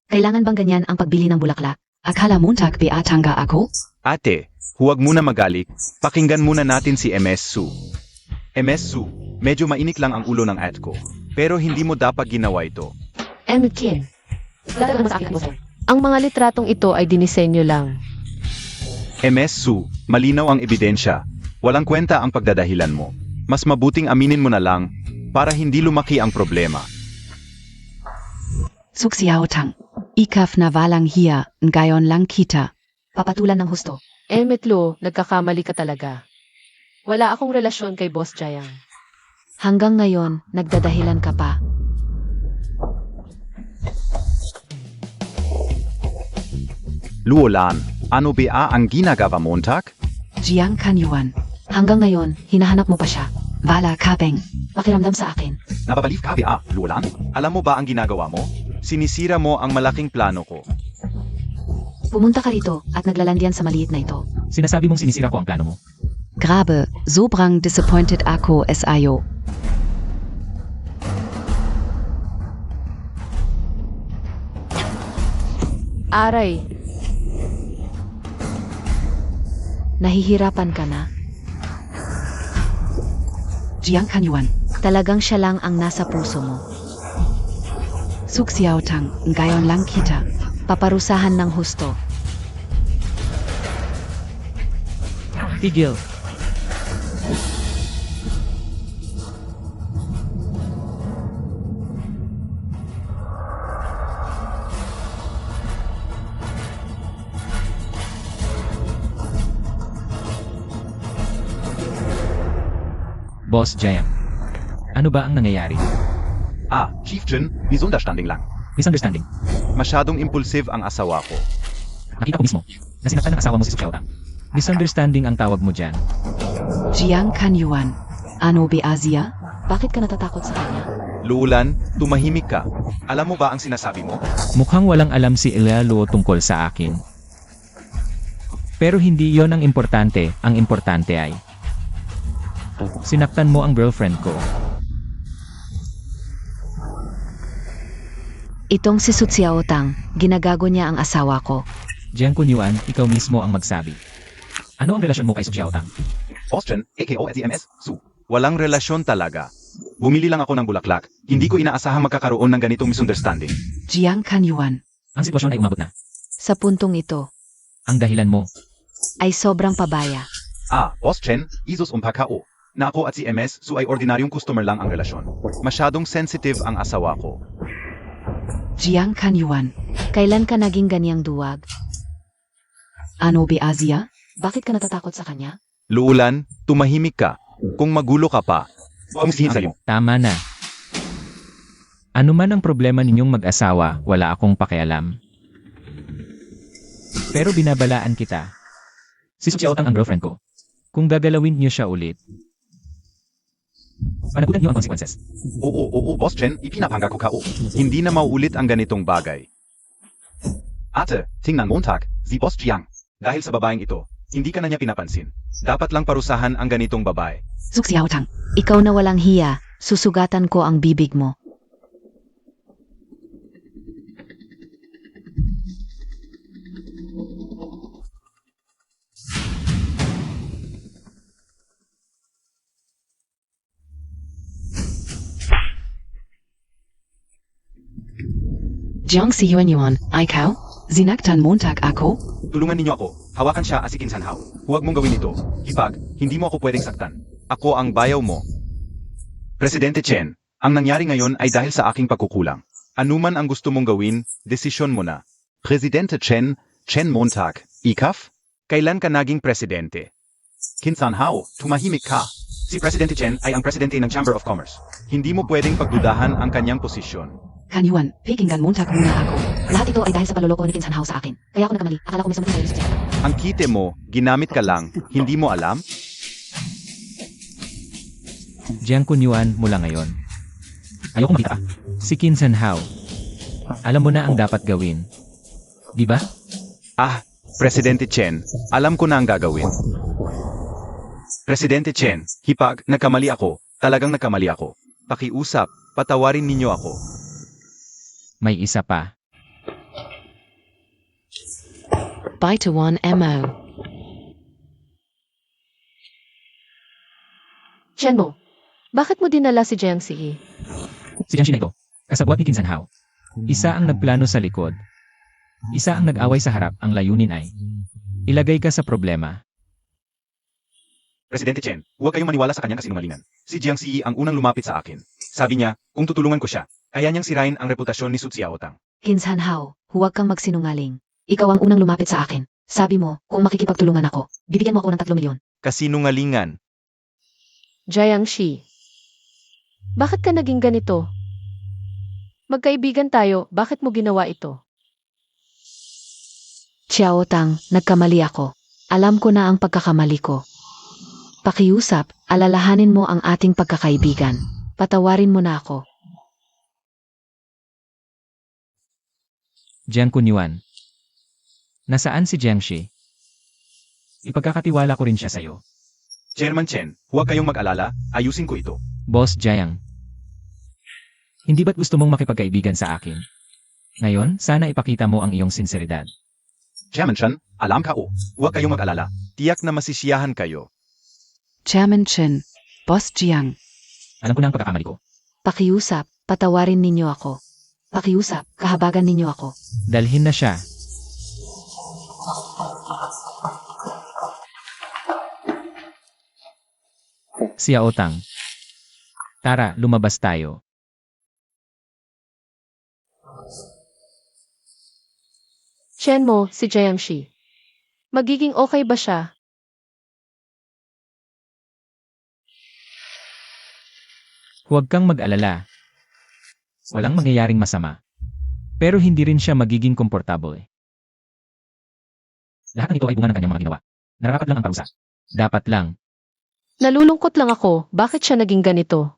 Kailangan bang ganyan ang pagbili ng bulaklak? Akala Montag beatanga ako? Ate, huwag muna magalit. Pakinggan muna natin si MS Su. MS Su, medyo mainik lang ang ulo ng ad ko. Pero hindi mo dapat ginawa ito. And Kim, dadagan mo sa akin, Boss. Ang mga litratong ito ay dinisenyo lang. MS Su, malinaw ang ebidensya. Walang kwenta ang pagdadahilan mo. Mas mabuting aminin mo na lang para hindi lumaki ang problema. Su Xiaotang. Ikaf na walang hiya, ngayon lang kita. Papatulan ng husto. Metlo, nagkakamali ka talaga. Wala akong relasyon kay Boss Jayang. Hanggang ngayon, nagdadahilan ka pa. Luolan, ano ba ang ginagawa Montag? Jiang Kanyuan. Hanggang ngayon, hinahanap mo pa siya. Wala kabeng. Pakiramdam sa akin. Nababaliw ka ba, Luolan? Alam mo ba ang ginagawa mo? Sinisira mo ang malaking plano ko. Pumunta ka rito at naglalandian sa maliit na ito. Sinasabi mong sinisira ko ang plano mo. Grabe, sobrang disappointed ako SIO. Aray, Nahihirapan ka na. Jiang Kanyuan. Talagang siya lang ang nasa puso mo. Su Xiaotang, ngayon lang kita. Paparusahan ng husto. Tigil. Boss Jayang. Ano ba ang nangyayari? Chief Jin, Misunderstanding lang. Misunderstanding. Masyadong impulsive ang asawa ko. Nakita ko mismo na sinaktan ng asawa mo si Su Xiaotang. Misunderstanding ang tawag mo dyan. Jiang Kanyuan. Ano ba Asia? Bakit ka natatakot sa kanya? Luulan, tumahimik ka. Alam mo ba ang sinasabi mo? Mukhang walang alam si Elia Luo tungkol sa akin. Pero hindi yon ang importante. Ang importante ay sinaktan mo ang girlfriend ko. Itong si Su Xiaotang, ginagago niya ang asawa ko. Jiang Kunyuan, ikaw mismo ang magsabi. Ano ang relasyon mo kay Su Xiaotang? Boss Chen, AKO at ZMS, Su. Walang relasyon talaga. Bumili lang ako ng bulaklak. Hindi ko inaasahang magkakaroon ng ganitong misunderstanding. Jiang Kanyuan. Ang sitwasyon ay umabot na. Sa puntong ito, Ang dahilan mo, ay sobrang pabaya. Boss Chen, Isus Umpakao. Na ako at si MS, Su ay ordinaryong customer lang ang relasyon. Masyadong sensitive ang asawa ko. Jiang Kanyuan. Kailan ka naging ganyang duwag? Ano ba Asia? Bakit ka natatakot sa kanya? Luulan, tumahimik ka. Kung magulo ka pa, Huwag mong sihin sa'yo. tama na. Ano man ang problema ninyong mag-asawa, wala akong pakialam. Pero binabalaan kita. Si Su Xiaotang ang girlfriend ko. Kung gagalawin niyo siya ulit, panagutan niyo ang consequences. Oo, Boss Chen, ipinapangga ko kao. hindi na mauulit ang ganitong bagay. Ate, tingnan Montag, si Boss Jiang. Dahil sa babaeng ito, hindi ka na niya pinapansin. Dapat lang parusahan ang ganitong babae. Su Xiaotang. Ikaw na walang hiya, susugatan ko ang bibig mo. Jiang Si Yuan. Ikaw? Zinaktan Montag ako? Tulungan ninyo ako. Hawakan siya asikin sanhaw. Huwag mong gawin ito. Hipag, hindi mo ako pwedeng saktan. Ako ang bayaw mo. Presidente Chen, ang nangyari ngayon ay dahil sa aking pagkukulang. Anuman ang gusto mong gawin, desisyon mo na. Presidente Chen, Chen Montag, ikaf? Kailan ka naging presidente? Kinsanhao, tumahimik ka. Si Presidente Chen ay ang presidente ng Chamber of Commerce. Hindi mo pwedeng pagdudahan ang kanyang posisyon. Kanyuan, pakinggan Montag muna ako. Lahat ito ay dahil sa paloloko ni Kinsanhao sa akin. Kaya ako nagkamali. Akala ko may something sa Ang kite mo, ginamit ka lang, hindi mo alam? Jiang Kunyuan mula ngayon. Ayoko makita ka. Si Qin Sanhao. Alam mo na ang dapat gawin. Di ba? Presidente Chen, alam ko na ang gagawin. Presidente Chen, hipag, nagkamali ako. Talagang nagkamali ako. Pakiusap, patawarin ninyo ako. May isa pa. Baitawan Mo. Chen mo, bakit mo dinala si Jiang Si? Si Jiang Shi na ito, kasabwat ni Qin Sanhao. Isa ang nagplano sa likod. Isa ang nag-away sa harap. Ang layunin ay ilagay ka sa problema. Presidente Chen, huwag kayong maniwala sa kanyang kasinungalingan. Si Jiang Si ang unang lumapit sa akin. Sabi niya, kung tutulungan ko siya, kaya niyang sirain ang reputasyon ni Su Xiaotang. Kinsanhao, huwag kang magsinungaling. Ikaw ang unang lumapit sa akin. Sabi mo, kung makikipagtulungan ako, bibigyan mo ako ng 3 milyon. Kasinungalingan. Jiang Shi. Bakit ka naging ganito? Magkaibigan tayo, bakit mo ginawa ito? Xiaotang, nagkamali ako. Alam ko na ang pagkakamali ko. Pakiusap, alalahanin mo ang ating pagkakaibigan. Patawarin mo na ako. Jiang Kunyuan. Nasaan si Jiang Shi? Ipagkakatiwala ko rin siya sa'yo. Chairman Chen, huwag kayong mag-alala, ayusin ko ito. Boss Jiang. Hindi ba't gusto mong makipagkaibigan sa akin? Ngayon, sana ipakita mo ang iyong sinseridad. Chairman Chen, alam ka huwag kayong mag-alala. Tiyak na masisiyahan kayo. Chairman Chen. Boss Jiang. Alam ko na ang pagkakamali ko. Pakiusap, patawarin ninyo ako. Pakiusap, kahabagan ninyo ako. Dalhin na siya. Xiaotang. Tara, lumabas tayo. Chen mo, si Jiang Shi. Magiging okay ba siya? Huwag kang mag-alala. Walang mangyayaring masama. Pero hindi rin siya magiging komportable. Lahat ng ito ay bunga ng kanyang mga ginawa. Nararapat lang ang parusa. Dapat lang. Nalulungkot lang ako, bakit siya naging ganito?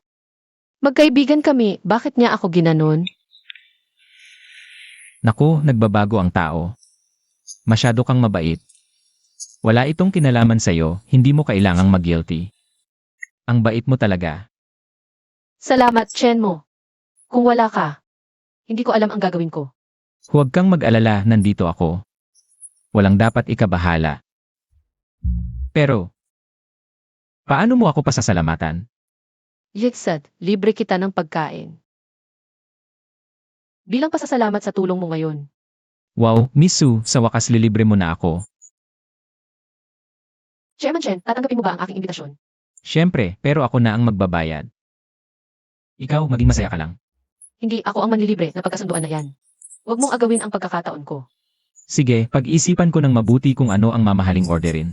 Magkaibigan kami, bakit niya ako ginanon? Naku, nagbabago ang tao. Masyado kang mabait. Wala itong kinalaman sa'yo, hindi mo kailangang mag-guilty. Ang bait mo talaga. Salamat, Chen mo. Kung wala ka, hindi ko alam ang gagawin ko. Huwag kang mag-alala, nandito ako. Walang dapat ikabahala. Pero, paano mo ako pasasalamatan? Yitsad, libre kita ng pagkain. Bilang pasasalamat sa tulong mo ngayon. Wow, Miss Su, sa wakas lilibre mo na ako. Chairman Chen, tatanggapin mo ba ang aking imbitasyon? Siyempre, pero ako na ang magbabayad. Ikaw, maging masaya ka lang. Hindi ako ang manlilibre na pagkasunduan na yan. Huwag mong agawin ang pagkakataon ko. Sige, pag-isipan ko ng mabuti kung ano ang mamahaling orderin.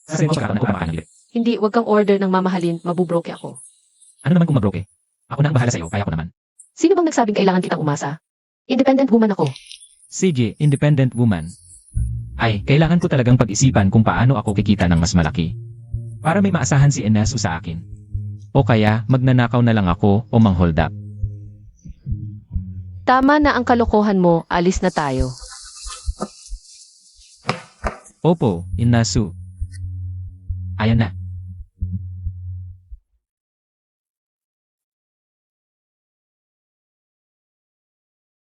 Kasi mo pagkakaroon ako kumakain ng Hindi, huwag kang order ng mamahalin, mabubroke ako. Ano naman kung mabroke? Ako na ang bahala sa'yo, kaya ko naman. Sino bang nagsabing kailangan kitang umasa? Independent woman ako. CJ, independent woman. Ay, kailangan ko talagang pag-isipan kung paano ako kikita ng mas malaki. Para may maasahan si Enesu sa akin. O kaya, magnanakaw na lang ako o mang-hold up. Tama na ang kalokohan mo, alis na tayo. Opo, Inasu. Ayan na.